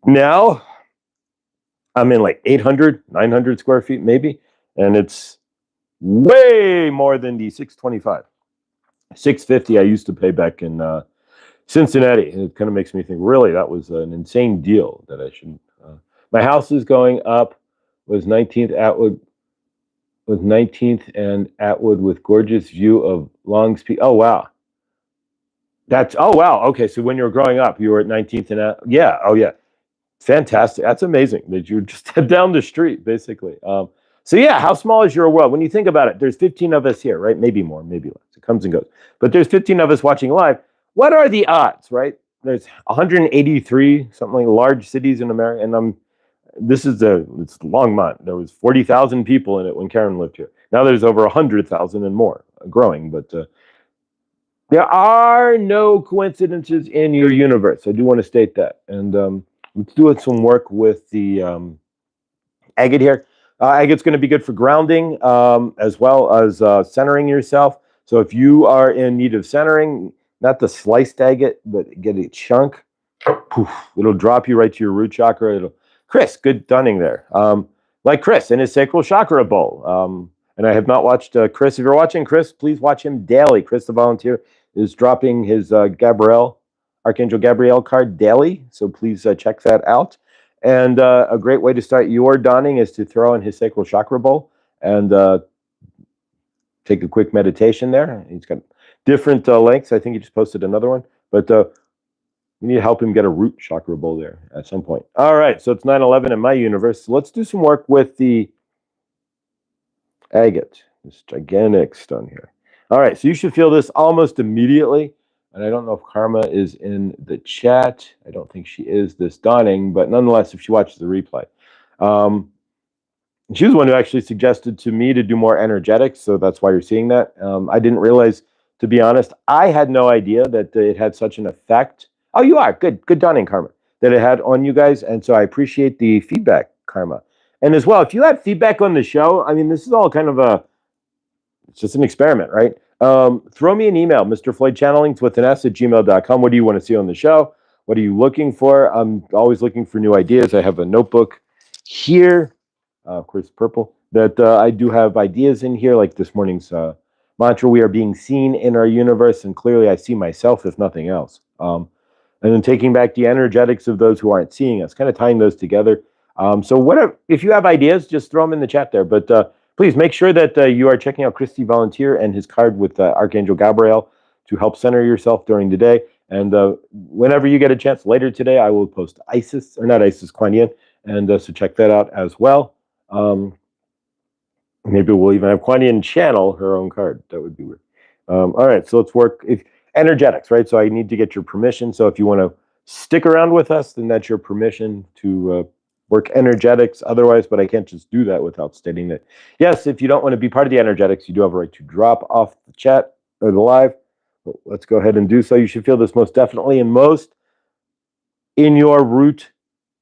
Now, I'm in like 800, 900 square feet maybe, and it's way more than the $625. $650 I used to pay back in Cincinnati. It kind of makes me think, really, that was an insane deal that I shouldn't. My house is going up. Was 19th and Atwood with gorgeous view of Long's Peak. Oh wow, wow. Okay, so when you were growing up, you were at 19th and yeah. Oh yeah, fantastic. That's amazing that you just down the street basically. So yeah, how small is your world? When you think about it, there's 15 of us here, right? Maybe more, maybe less. It comes and goes. But there's 15 of us watching live. What are the odds, right? There's 183 something like large cities in America, and it's Longmont. There was 40,000 people in it when Karen lived here. Now there's over 100,000 and more, growing. But there are no coincidences in your universe. I do want to state that. And let's do some work with the agate here. Agate's going to be good for grounding as well as centering yourself. So if you are in need of centering, not the sliced agate, but get a chunk, poof, it'll drop you right to your root chakra. Chris, good dunning there. Like Chris in his sacral chakra bowl. And I have not watched Chris. If you're watching Chris, please watch him daily. Chris, the volunteer, is dropping his Archangel Gabriel card daily. So please check that out. And a great way to start your donning is to throw in his sacral chakra bowl and take a quick meditation there. He's got different links. I think he just posted another one. But we need to help him get a root chakra bowl there at some point. All right, so it's 9/11 in my universe. So let's do some work with the agate, this gigantic stone here. All right, so you should feel this almost immediately. And I don't know if Karma is in the chat. I don't think she is this dawning, but nonetheless, if she watches the replay. She was the one who actually suggested to me to do more energetics, so that's why you're seeing that. I didn't realize, to be honest, I had no idea that it had such an effect. Oh, you are. Good dawning, Karma, that it had on you guys. And so I appreciate the feedback, Karma. And as well, if you have feedback on the show, I mean, this is all kind of it's just an experiment, right? Throw me an email, Mr Floyd Channelings with an S at gmail.com. What do you want to see on the show? What are you looking for? I'm always looking for new ideas. I have a notebook here, of course, purple, that I do have ideas in here, like this morning's mantra, we are being seen in our universe, and clearly I see myself, if nothing else. And then taking back the energetics of those who aren't seeing us, kind of tying those together. So whatever, if you have ideas, just throw them in the chat there. But please make sure that you are checking out Christy Volunteer and his card with Archangel Gabriel to help center yourself during the day. And whenever you get a chance later today, I will post Kuan Yin. And so check that out as well. Maybe we'll even have Kuan Yin channel her own card. That would be weird. All right, so let's work. Energetics, right? So I need to get your permission. So if you want to stick around with us, then that's your permission to work energetics otherwise, but I can't just do that without stating that. Yes, if you don't want to be part of the energetics, you do have a right to drop off the chat or the live, Let's go ahead and do so. You should feel this most definitely and most in your root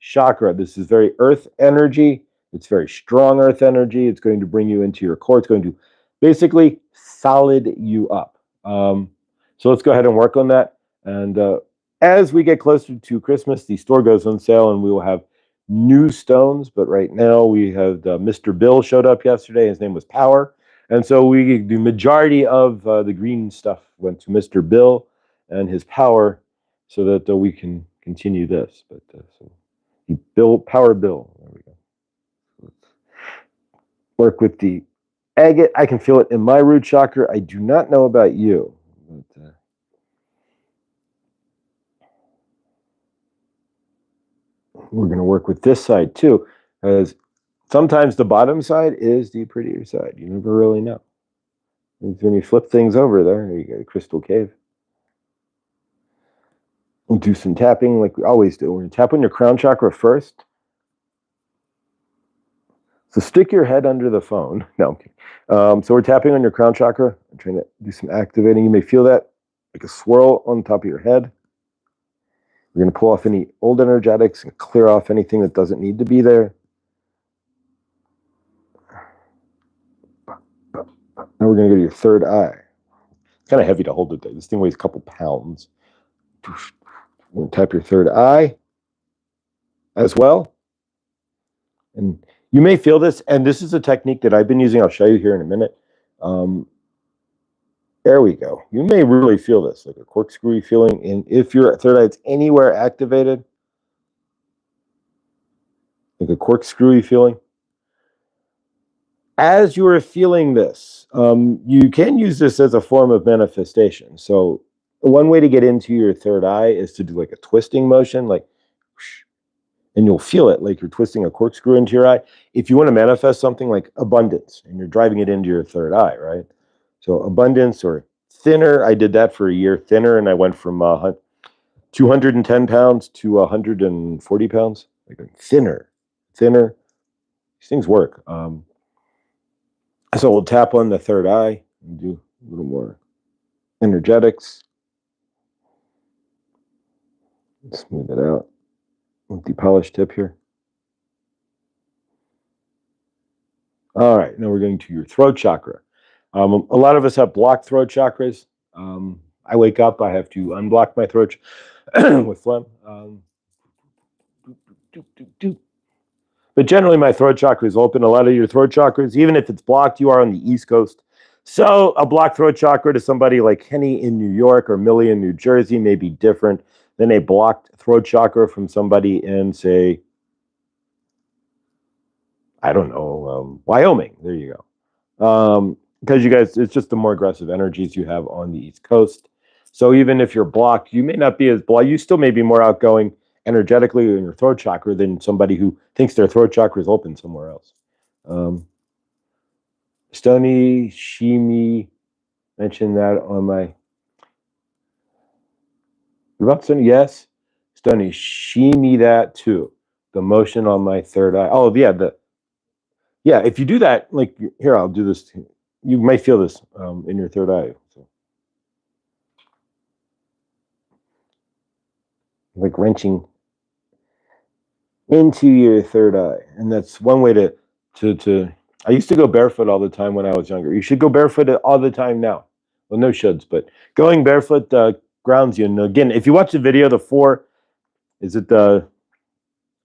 chakra. This is very earth energy. It's very strong earth energy. It's going to bring you into your core. It's going to basically solid you up. So let's go ahead and work on that. And as we get closer to Christmas, the store goes on sale and we will have new stones. But right now we have Mr. Bill showed up yesterday. His name was Power. And so the majority of the green stuff went to Mr. Bill and his Power so that we can continue this. But so Power Bill. There we go. Let's work with the agate. I can feel it in my root chakra. I do not know about you. But, we're going to work with this side too, as sometimes the bottom side is the prettier side. You never really know. When you flip things over there, you get a crystal cave. We'll do some tapping like we always do. We're going to tap on your crown chakra first. So stick your head under the phone. No, I'm kidding. So we're tapping on your crown chakra. I'm trying to do some activating. You may feel that like a swirl on top of your head. We're going to pull off any old energetics and clear off anything that doesn't need to be there. Now we're going to go to your third eye. It's kind of heavy to hold it there. This thing weighs a couple pounds. We're going to tap your third eye as well. And you may feel this, and this is a technique that I've been using. I'll show you here in a minute. There we go. You may really feel this, like a corkscrewy feeling. And if your third eye is anywhere activated, like a corkscrewy feeling. As you are feeling this, you can use this as a form of manifestation. So one way to get into your third eye is to do like a twisting motion, like, and you'll feel it like you're twisting a corkscrew into your eye. If you want to manifest something like abundance, and you're driving it into your third eye, right? So abundance or thinner, I did that for a year, thinner, and I went from 210 pounds to 140 pounds. Like thinner. These things work. So we'll tap on the third eye and do a little more energetics. Smooth it out with the polished tip here. All right, now we're going to your throat chakra. A lot of us have blocked throat chakras. I wake up, I have to unblock my throat with phlegm. But generally, my throat chakra is open. A lot of your throat chakras, even if it's blocked, you are on the East Coast. So a blocked throat chakra to somebody like Kenny in New York or Millie in New Jersey may be different than a blocked throat chakra from somebody in, say, I don't know, Wyoming. There you go. Because you guys, it's just the more aggressive energies you have on the East Coast. So even if you're blocked, you may not be as blocked. You still may be more outgoing energetically in your throat chakra than somebody who thinks their throat chakra is open somewhere else. Stony Shimi mentioned that on my. About Stony, yes. Stony Shimi that too. The motion on my third eye. Oh yeah. If you do that, like here, I'll do this. You might feel this in your third eye. So. Like wrenching into your third eye. And that's one way to I used to go barefoot all the time when I was younger. You should go barefoot all the time now. Well, no shoulds, but going barefoot grounds you. And again, if you watch the video, the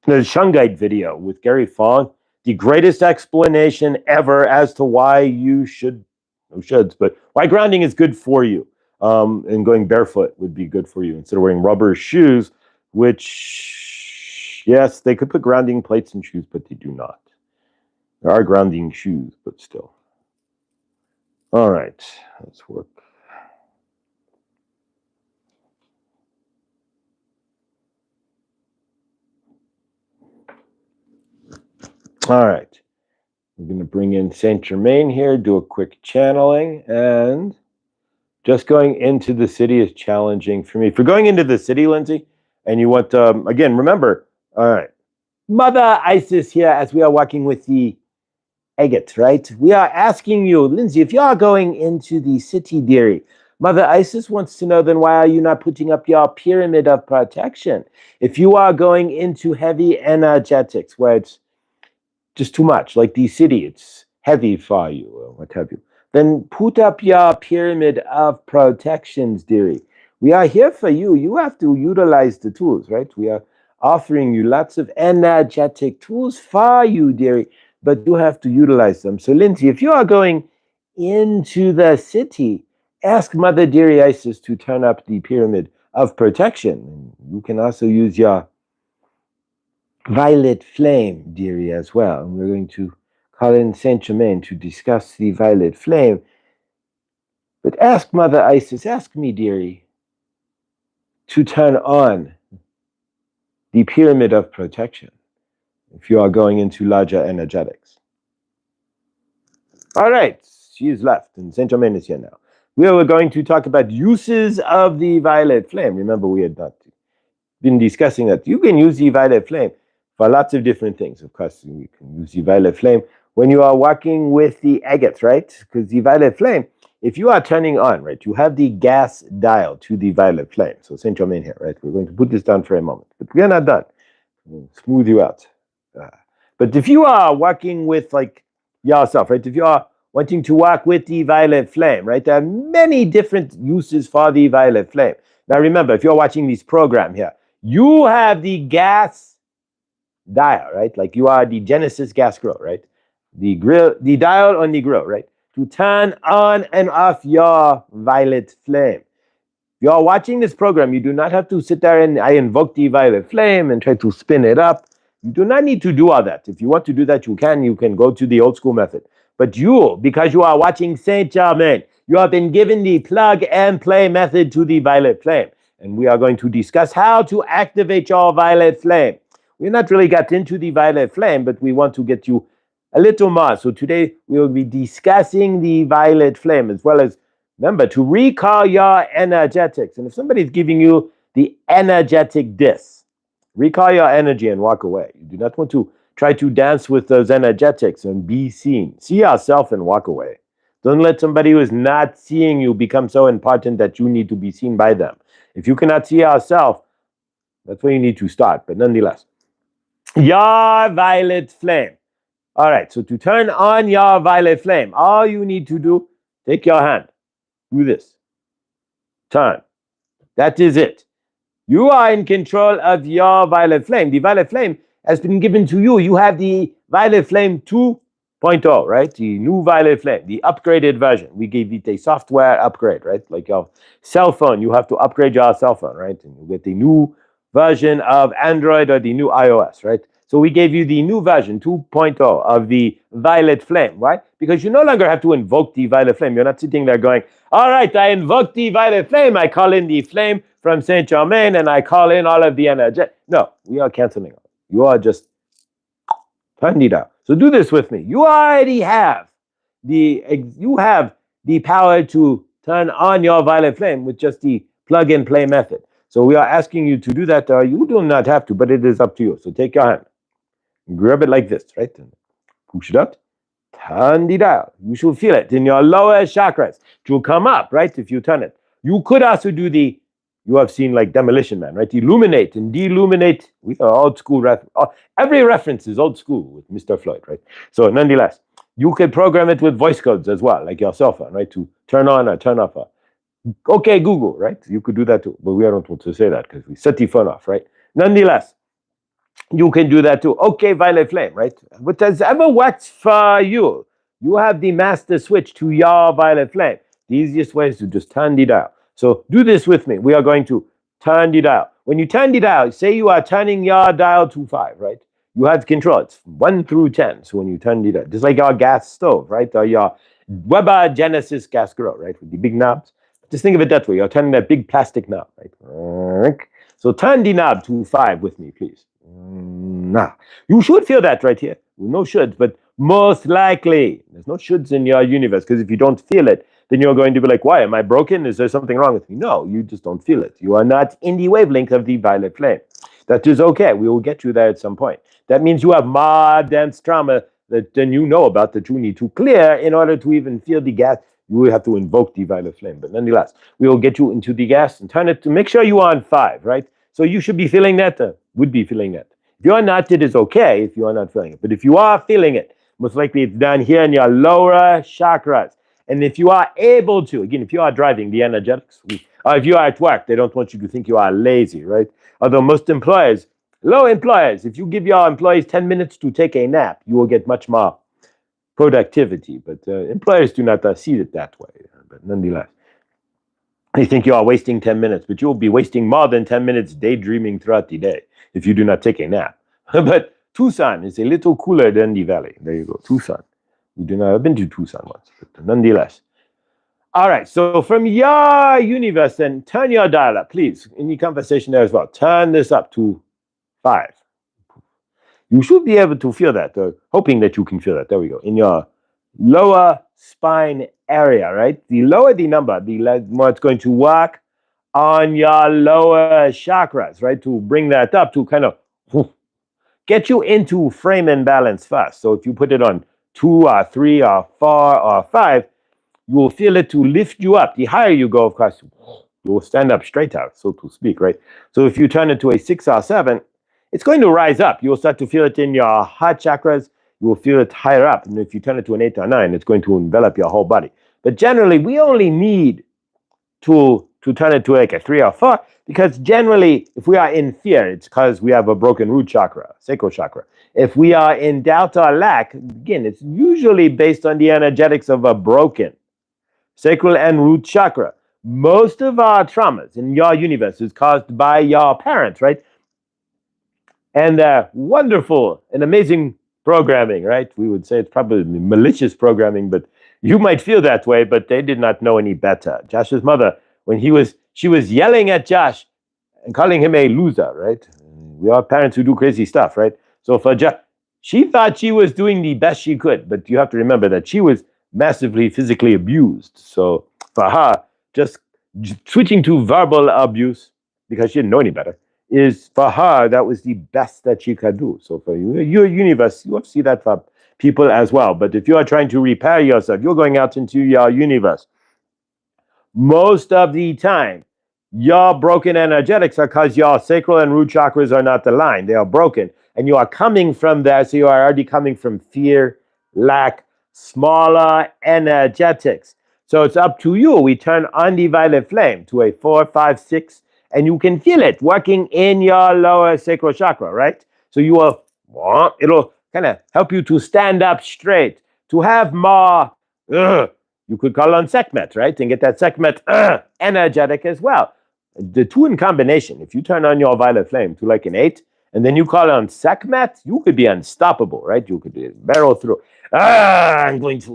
Shungite video with Gary Fong, the greatest explanation ever as to why you should, no shoulds, but why grounding is good for you. And going barefoot would be good for you instead of wearing rubber shoes, which, yes, they could put grounding plates in shoes, but they do not. There are grounding shoes, but still. All right, let's work. All right, we're going to bring in Saint Germain here, do a quick channeling, and just going into the city is challenging for me. If you're going into the city, Lindsay, and you want, again, remember, all right, Mother Isis here as we are walking with the agate, right? We are asking you, Lindsay, if you are going into the city, dearie, Mother Isis wants to know, then why are you not putting up your pyramid of protection? If you are going into heavy energetics, where it's just too much, like the city, it's heavy for you, or what have you, then put up your pyramid of protections, dearie. We are here for you. You have to utilize the tools, right? We are offering you lots of energetic tools for you, dearie, but you have to utilize them. So, Lindsay, if you are going into the city, ask Mother Dearie Isis to turn up the pyramid of protection. You can also use your violet flame, dearie, as well. And we're going to call in Saint Germain to discuss the violet flame. But ask Mother Isis, ask me, dearie, to turn on the pyramid of protection if you are going into larger energetics. All right, she's left, and Saint Germain is here now. We are going to talk about uses of the violet flame. Remember, we had not been discussing that. You can use the violet flame for lots of different things. Of course, you can use the violet flame when you are working with the agates, right? Because the violet flame, if you are turning on, right, you have the gas dial to the violet flame. So Saint Germain here, right? We're going to put this down for a moment, but we are not done. We'll smooth you out. But if you are working with like yourself, right? If you are wanting to work with the violet flame, right? There are many different uses for the violet flame. Now remember, if you're watching this program here, you have the gas dial, right? Like you are the Genesis gas grill, right? The grill, the dial on the grill, right? To turn on and off your violet flame. If you're watching this program, you do not have to sit there and I invoke the violet flame and try to spin it up. You do not need to do all that. If you want to do that, you can go to the old school method. But you, because you are watching Saint Germain, you have been given the plug and play method to the violet flame. And we are going to discuss how to activate your violet flame. We're not really got into the violet flame, but we want to get you a little more. So today we will be discussing the violet flame, as well as, remember, to recall your energetics. And if somebody's giving you the energetic diss, recall your energy and walk away. You do not want to try to dance with those energetics and be seen. See yourself and walk away. Don't let somebody who is not seeing you become so important that you need to be seen by them. If you cannot see yourself, that's where you need to start. But nonetheless, your violet flame. All right, so to turn on your violet flame, all you need to do, take your hand, do this, turn. That is it. You are in control of your violet flame. The violet flame has been given to you. You have the violet flame 2.0, right? The new violet flame, the upgraded version. We gave it a software upgrade, right? Like your cell phone, you have to upgrade your cell phone, right? And you get the new version of Android or the new iOS, right? So we gave you the new version 2.0 of the violet flame, right? Because you no longer have to invoke the violet flame. You're not sitting there going, all right, I invoke the violet flame. I call in the flame from Saint Germain and I call in all of the energy. No, we are canceling it. You are just turning it out. So do this with me. You already have the power to turn on your violet flame with just the plug and play method. So we are asking you to do that. You do not have to, but it is up to you. So take your hand, grab it like this, right? And push it up, turn the dial. You should feel it in your lower chakras. It will come up, right? If you turn it. You could also do you have seen like Demolition Man, right? Illuminate and deluminate. We are old school. Every reference is old school with Mr. Floyd, right? So nonetheless, you can program it with voice codes as well, like your cell phone, right? To turn on or turn off. Okay, Google, right? You could do that too, but we don't want to say that because we set the phone off, right? Nonetheless, you can do that too. Okay, violet flame, right? Whatever works for you. You have the master switch to your violet flame. The easiest way is to just turn the dial. So do this with me. We are going to turn the dial. When you turn the dial, say you are turning your dial to 5, right? You have control. It's 1 through 10. So when you turn the dial, just like your gas stove, right? Or your Weber Genesis gas grill, right? With the big knobs. Just think of it that way. You're turning that big plastic knob, right? So turn the knob to 5 with me, please. Now, you should feel that right here. No shoulds, but most likely. There's no shoulds in your universe, because if you don't feel it, then you're going to be like, why? Am I broken? Is there something wrong with me? No, you just don't feel it. You are not in the wavelength of the violet flame. That is okay. We will get you there at some point. That means you have more dense trauma that then you know about that you need to clear in order to even feel the gas. You will have to invoke the violet flame. But nonetheless, we will get you into the gas and turn it to make sure you are on 5, right? So you should be feeling that, would be feeling that. If you are not, it is okay if you are not feeling it. But if you are feeling it, most likely it's down here in your lower chakras. And if you are able to, again, if you are driving the energetics, or if you are at work, they don't want you to think you are lazy, right? Although most employers, low employers, if you give your employees 10 minutes to take a nap, you will get much more productivity. But employers do not see it that way. But nonetheless, they think you are wasting 10 minutes, but you will be wasting more than 10 minutes daydreaming throughout the day if you do not take a nap. But Tucson is a little cooler than the valley. There you go, Tucson. We do not have been to Tucson once, but nonetheless. All right, so from your universe, then turn your dial up, please. In the conversation there as well, turn this up to 5. You should be able to feel that, hoping that you can feel that. There we go. In your lower spine area, right? The lower the number, the more it's going to work on your lower chakras, right? To bring that up, to kind of get you into frame and balance first. So if you put it on 2 or 3 or 4 or 5, you will feel it to lift you up. The higher you go, of course, you will stand up straight out, so to speak, right? So if you turn it to a 6 or 7, it's going to rise up. You will start to feel it in your heart chakras. You will feel it higher up. And if you turn it to an 8 or 9, it's going to envelop your whole body. But generally, we only need to turn it to like a 3 or 4, because generally, if we are in fear, it's because we have a broken root chakra, sacral chakra. If we are in doubt or lack, again, it's usually based on the energetics of a broken sacral and root chakra. Most of our traumas in your universe is caused by your parents, right? And wonderful and amazing programming, right? We would say it's probably malicious programming, but you might feel that way, but they did not know any better. Josh's mother, when she was yelling at Josh and calling him a loser, right? We are parents who do crazy stuff, right? So for Josh, she thought she was doing the best she could, but you have to remember that she was massively physically abused. So for her, just switching to verbal abuse, because she didn't know any better, is for her, that was the best that she could do. So for you, your universe, you have to see that for people as well. But if you are trying to repair yourself, you're going out into your universe. Most of the time, your broken energetics are because your sacral and root chakras are not aligned. They are broken. And you are coming from there, so you are already coming from fear, lack, smaller energetics. So it's up to you. We turn on the violet flame to a 4, 5, 6, and you can feel it working in your lower sacral chakra, right? So you will, it'll kind of help you to stand up straight, to have more, you could call on Sekhmet, right? And get that Sekhmet energetic as well. The two in combination, if you turn on your violet flame to like an 8, and then you call on Sekhmet, you could be unstoppable, right? You could barrel through. I'm going to,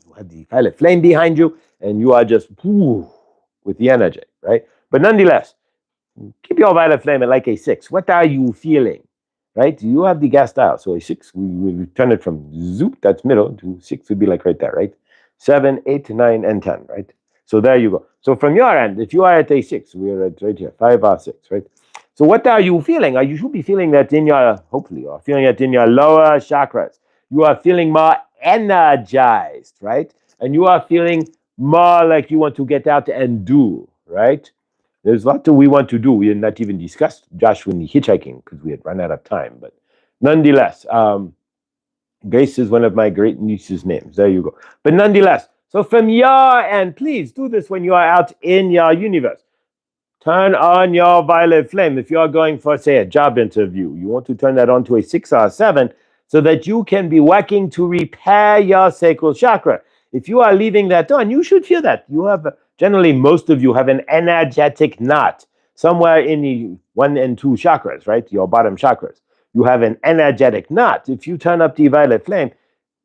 you have the violet flame behind you, and you are just with the energy, right? But nonetheless, keep your violet flame at like a 6. What are you feeling, right? You have the gas dial. So a 6, we turn it from zoop, that's middle, to 6 would be like right there, right? 7, 8, 9, and 10, right? So there you go. So from your end, if you are at a 6, we are at right here, 5 or 6, right? So what are you feeling? You should be feeling that in your, hopefully, you are feeling it in your lower chakras. You are feeling more energized, right? And you are feeling more like you want to get out and do, right? There's a lot that we want to do. We had not even discussed Josh when the hitchhiking because we had run out of time. But nonetheless, Grace is one of my great niece's names. There you go. But nonetheless, so from your end, please do this when you are out in your universe. Turn on your violet flame. If you're going for, say, a job interview, you want to turn that on to a 6 or 7 so that you can be working to repair your sacral chakra. If you are leaving that on, you should feel that. You have, generally, most of you have an energetic knot somewhere in the 1 and 2 chakras, right? Your bottom chakras. You have an energetic knot. If you turn up the violet flame,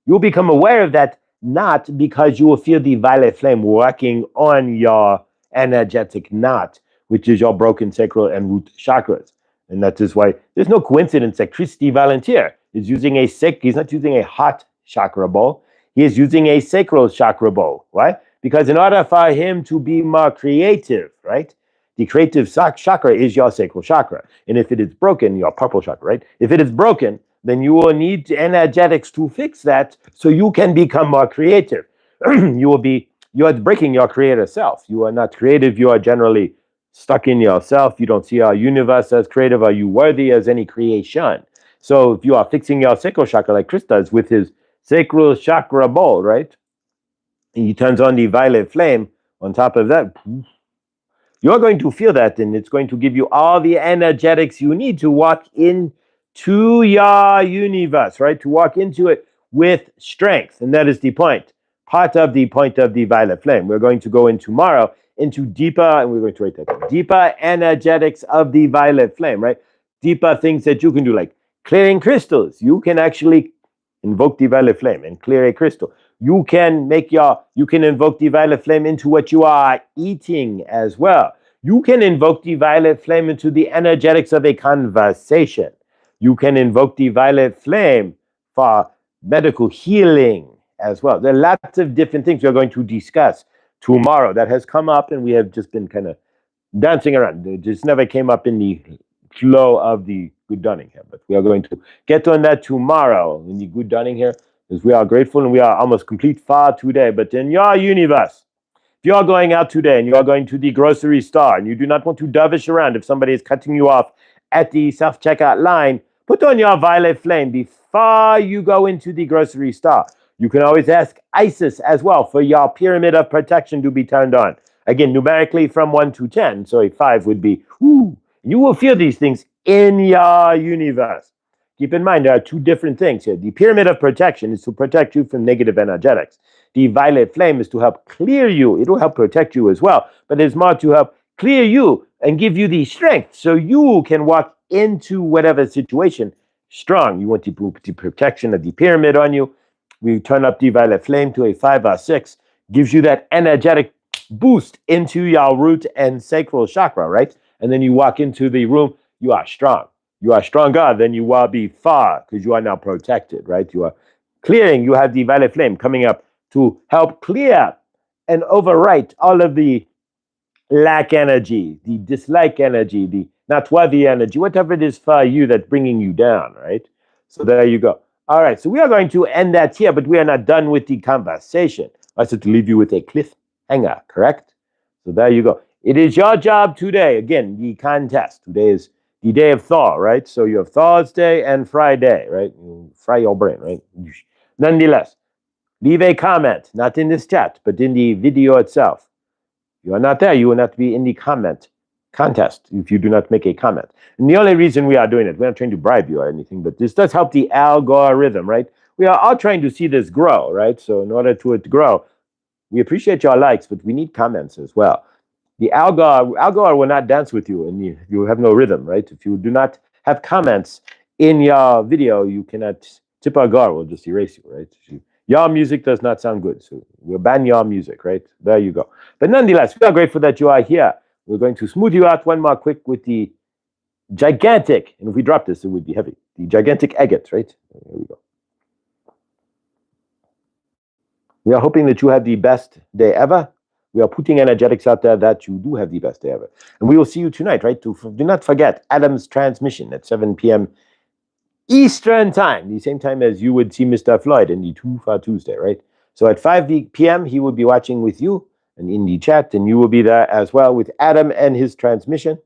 you'll become aware of that knot because you will feel the violet flame working on your energetic knot, which is your broken sacral and root chakras. And that is why there's no coincidence that Christy Volunteer is using he's not using a heart chakra bowl, he is using a sacral chakra bowl. Why? Because in order for him to be more creative, right? The creative chakra is your sacral chakra. And if it is broken, your purple chakra, right? If it is broken, then you will need energetics to fix that so you can become more creative. You will be you are breaking your creator self. You are not creative. You are generally stuck in yourself. You don't see our universe as creative. Are you worthy as any creation? So if you are fixing your sacral chakra like Chris does with his sacral chakra bowl, right? He turns on the violet flame. On top of that, you're going to feel that, and it's going to give you all the energetics you need to walk into your universe, right? To walk into it with strength. And that is the point. Part of the point of the violet flame. We're going to go in tomorrow into deeper, and we're going to write that down, deeper energetics of the violet flame, right? Deeper things that you can do, like clearing crystals. You can actually invoke the violet flame and clear a crystal. You can invoke the violet flame into what you are eating as well. You can invoke the violet flame into the energetics of a conversation. You can invoke the violet flame for medical healing as well. There are lots of different things we're going to discuss tomorrow that has come up, and we have just been kind of dancing around. It just never came up in the flow of the good dawning here, but we are going to get on that tomorrow in the good dawning here, because we are grateful and we are almost complete far today. But in your universe, if you are going out today and you are going to the grocery store and you do not want to dovish around if somebody is cutting you off at the self-checkout line, put on your violet flame before you go into the grocery store. You can always ask Isis as well for your pyramid of protection to be turned on. Again, numerically from 1 to 10. So a 5 would be, whoo. You will feel these things in your universe. Keep in mind, there are two different things here. The pyramid of protection is to protect you from negative energetics. The violet flame is to help clear you. It will help protect you as well, but it's more to help clear you and give you the strength so you can walk into whatever situation strong. You want the protection of the pyramid on you. We turn up the violet flame to a 5 or 6, gives you that energetic boost into your root and sacral chakra, right? And then you walk into the room, you are strong. You are stronger than you are before because you are now protected, right? You are clearing. You have the violet flame coming up to help clear and overwrite all of the lack energy, the dislike energy, the not worthy energy, whatever it is for you that's bringing you down, right? So there you go. All right, so we are going to end that here, but we are not done with the conversation. I said to leave you with a cliffhanger, correct? So there you go. It is your job today. Again, the contest. Today is the day of Thor, right? So you have Thursday and Friday, right? You fry your brain, right? Nonetheless, leave a comment, not in this chat, but in the video itself. You are not there, you will not be in the comment contest if you do not make a comment. And the only reason we are doing it, we're not trying to bribe you or anything, but this does help the algorithm, right? We are all trying to see this grow, right? So in order to it to grow, we appreciate your likes, but we need comments as well. The algorithm will not dance with you, and you have no rhythm, right? If you do not have comments in your video, you cannot, tip algorithm will just erase you, right? Your music does not sound good, so we'll ban your music, right? There you go. But nonetheless, we are grateful that you are here. We're going to smooth you out one more quick with the gigantic, and if we drop this, it would be heavy. The gigantic agate, right? There we go. We are hoping that you have the best day ever. We are putting energetics out there that you do have the best day ever. And we will see you tonight, right? Do not forget Adam's transmission at 7 p.m. Eastern time, the same time as you would see Mr. Floyd in the 2 for Tuesday, right? So at 5 p.m., he will be watching with you and in the chat, and you will be there as well with Adam and his transmission.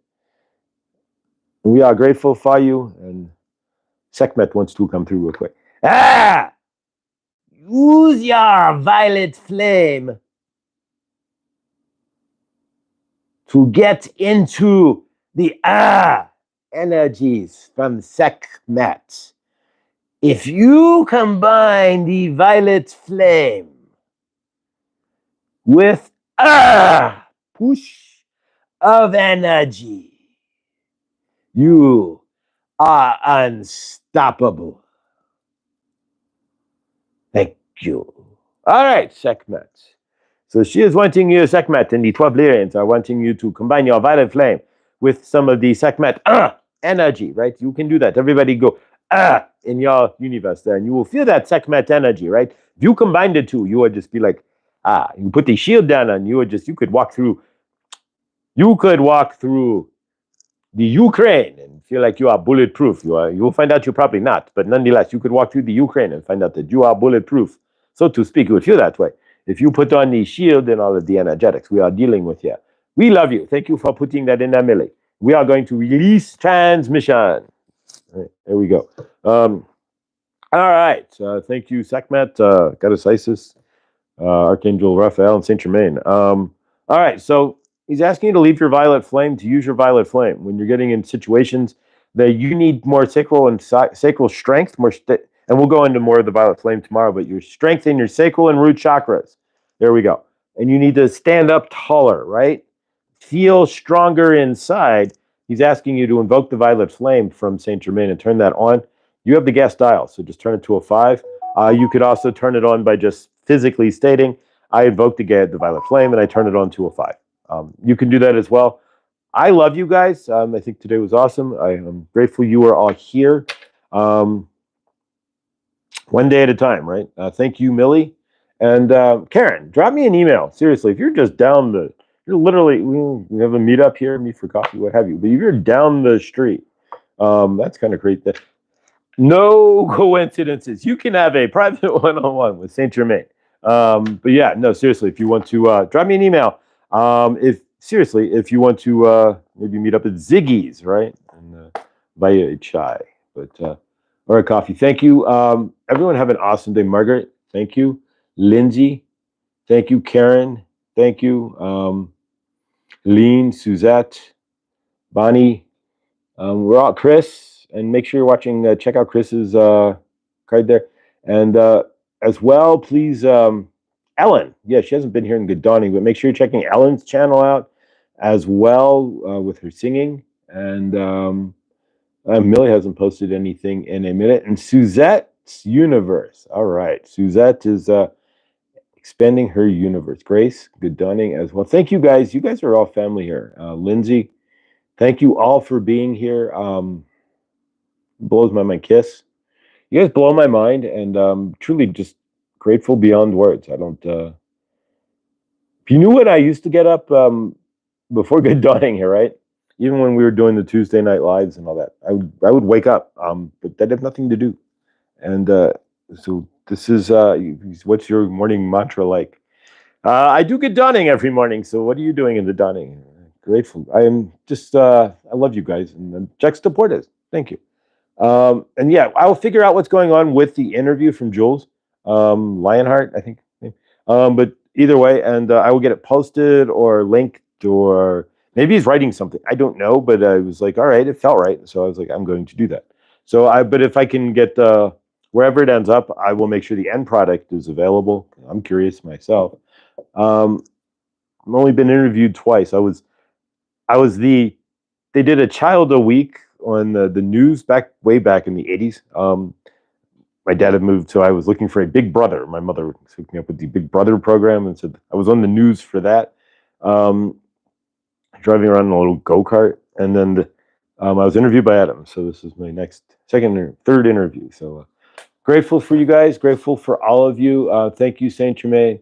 We are grateful for you, and Sekhmet wants to come through real quick. Use your violet flame to get into the energies from Sekhmet. If you combine the violet flame with push of energy, you are unstoppable. Thank you. All right, Sekhmet. So she is wanting you, Sekhmet, and the 12 Lyrians are wanting you to combine your violet flame with some of the Sekhmet energy, right? You can do that. Everybody go in your universe there, and you will feel that Sekhmet energy, right? If you combine the two, you would just be like, you put the shield down and you could walk through the Ukraine and feel like you are bulletproof. You will find out you're probably not, but nonetheless, you could walk through the Ukraine and find out that you are bulletproof, so to speak. You would feel that way. If you put on the shield and all of the energetics, we are dealing with you. We love you. Thank you for putting that in there, Millie. We are going to release transmission. All right, there we go. All right. Thank you, Sekhmet, Goddess Isis, Archangel Raphael, and Saint Germain. All right. So he's asking you to leave your violet flame, to use your violet flame when you're getting in situations that you need more sacral and sacral strength, and we'll go into more of the violet flame tomorrow, but your strength in your sacral and root chakras. There we go. And you need to stand up taller, right? Feel stronger inside. He's asking you to invoke the violet flame from Saint Germain and turn that on. You have the gas dial, so just turn it to a 5. You could also turn it on by just physically stating, I invoke the violet flame, and I turn it on to a 5. You can do that as well. I love you guys. I think today was awesome. I am grateful you are all here. One day at a time, right? Thank you, Millie. And Karen, drop me an email. Seriously, if you're just down you're literally, we have a meetup here, meet for coffee, what have you. But if you're down the street, that's kind of great. No coincidences. You can have a private one-on-one with Saint Germain. But yeah, no, seriously, if you want to drop me an email, if you want to maybe meet up at Ziggy's, right? And buy a chai, or a coffee. Thank you. Everyone have an awesome day. Margaret, thank you. Lindsay, thank you. Karen, thank you. Lean, Suzette, Bonnie, we're all Chris, and make sure you're watching. Check out Chris's card there, and as well, please, Ellen. Yeah, she hasn't been here in Good Dawning, but make sure you're checking Ellen's channel out as well with her singing. And Millie hasn't posted anything in a minute. And Suzette's universe. All right, Suzette is expanding her universe. Grace, Good Dawning as well. Thank you guys. You guys are all family here. Lindsay, thank you all for being here. Blows my mind. Kiss. You guys blow my mind, and truly just grateful beyond words. I don't. If you knew what I used to get up before Good Dawning here, right? Even when we were doing the Tuesday night lives and all that, I would wake up, but that had nothing to do. And so this is what's your morning mantra like? I do Good Dawning every morning. So what are you doing in the dawning? Grateful. I am just. I love you guys, and Juxtaportes. Thank you. And yeah, I'll figure out what's going on with the interview from Jules Lionheart, I think. But either way, and I will get it posted or linked, or maybe he's writing something. I don't know, but I was like, all right, it felt right. So I was like, I'm going to do that. But if I can get wherever it ends up, I will make sure the end product is available. I'm curious myself. I've only been interviewed twice. They did a child a week on the news way back in the 80s. My dad had moved, so I was looking for a big brother. My mother hooked me up with the Big Brother program, and said I was on the news for that. Driving around in a little go-kart, and then I was interviewed by Adam. So this is my third interview. So grateful for you guys. Grateful for all of you. Thank you, Saint Germain.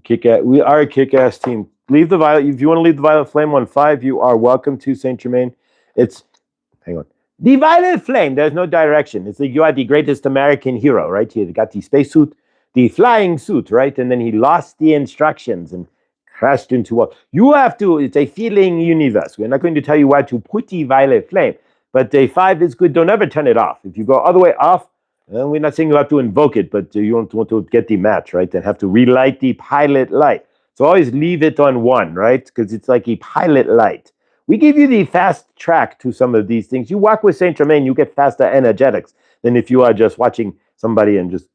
We are a kick-ass team. Leave the violet. If you want to leave the violet flame on 5, you are welcome to, Saint Germain. Hang on. The violet flame, there's no direction. It's like you are the greatest American hero, right? He got the spacesuit, the flying suit, right? And then he lost the instructions and crashed into a... You have to, it's a feeling universe. We're not going to tell you where to put the violet flame, but the 5 is good. Don't ever turn it off. If you go all the way off, we're not saying you have to invoke it, but you don't want to get the match, right? And have to relight the pilot light. So always leave it on 1, right? Because it's like a pilot light. We give you the fast track to some of these things. You walk with Saint Germain, you get faster energetics than if you are just watching somebody and just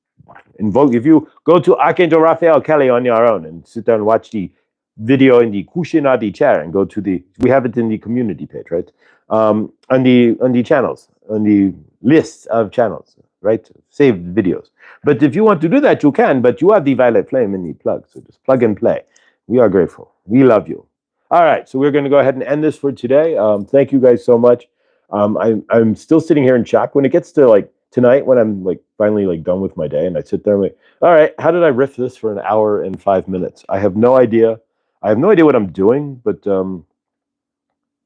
invoke. If you go to Archangel Raphael Kelly on your own and sit there and watch the video in the cushion or the chair, and go to we have it in the community page, right? On the channels, on the list of channels, right? Saved videos. But if you want to do that, you can, but you have the violet flame in the plug. So just plug and play. We are grateful. We love you. All right, so we're going to go ahead and end this for today. Thank you guys so much. I'm still sitting here in shock. When it gets to like tonight, when I'm like finally like done with my day, and I sit there and like, all right, how did I riff this for 1 hour and 5 minutes? I have no idea. I have no idea what I'm doing, but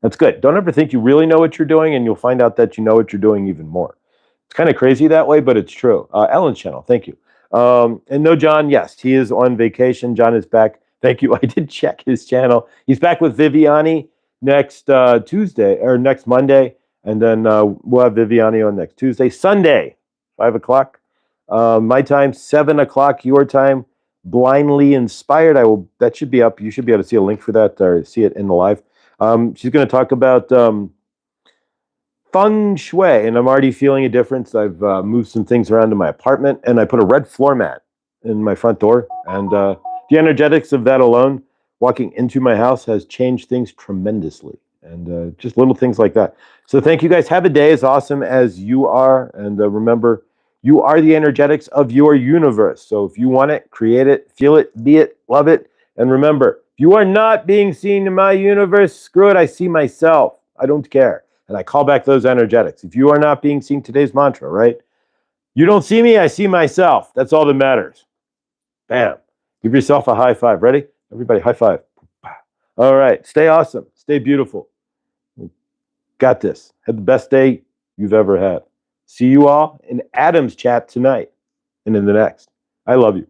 that's good. Don't ever think you really know what you're doing, and you'll find out that you know what you're doing even more. It's kind of crazy that way, but it's true. Ellen's channel, thank you. And no, John, yes, he is on vacation. John is back. Thank you. I did check his channel. He's back with Viviani next Tuesday or next Monday. And then we'll have Viviani on next Tuesday. Sunday, 5 o'clock. My time, 7 o'clock, your time. Blindly Inspired. That should be up. You should be able to see a link for that or see it in the live. She's going to talk about feng shui, and I'm already feeling a difference. I've moved some things around in my apartment, and I put a red floor mat in my front door. And the energetics of that alone, walking into my house, has changed things tremendously. And just little things like that. So thank you guys. Have a day as awesome as you are. And remember, you are the energetics of your universe. So if you want it, create it, feel it, be it, love it. And remember, if you are not being seen in my universe, screw it, I see myself. I don't care. And I call back those energetics. If you are not being seen, today's mantra, right? You don't see me, I see myself. That's all that matters. Bam. Give yourself a high five. Ready? Everybody, high five. All right. Stay awesome. Stay beautiful. Got this. Have the best day you've ever had. See you all in Adam's chat tonight and in the next. I love you.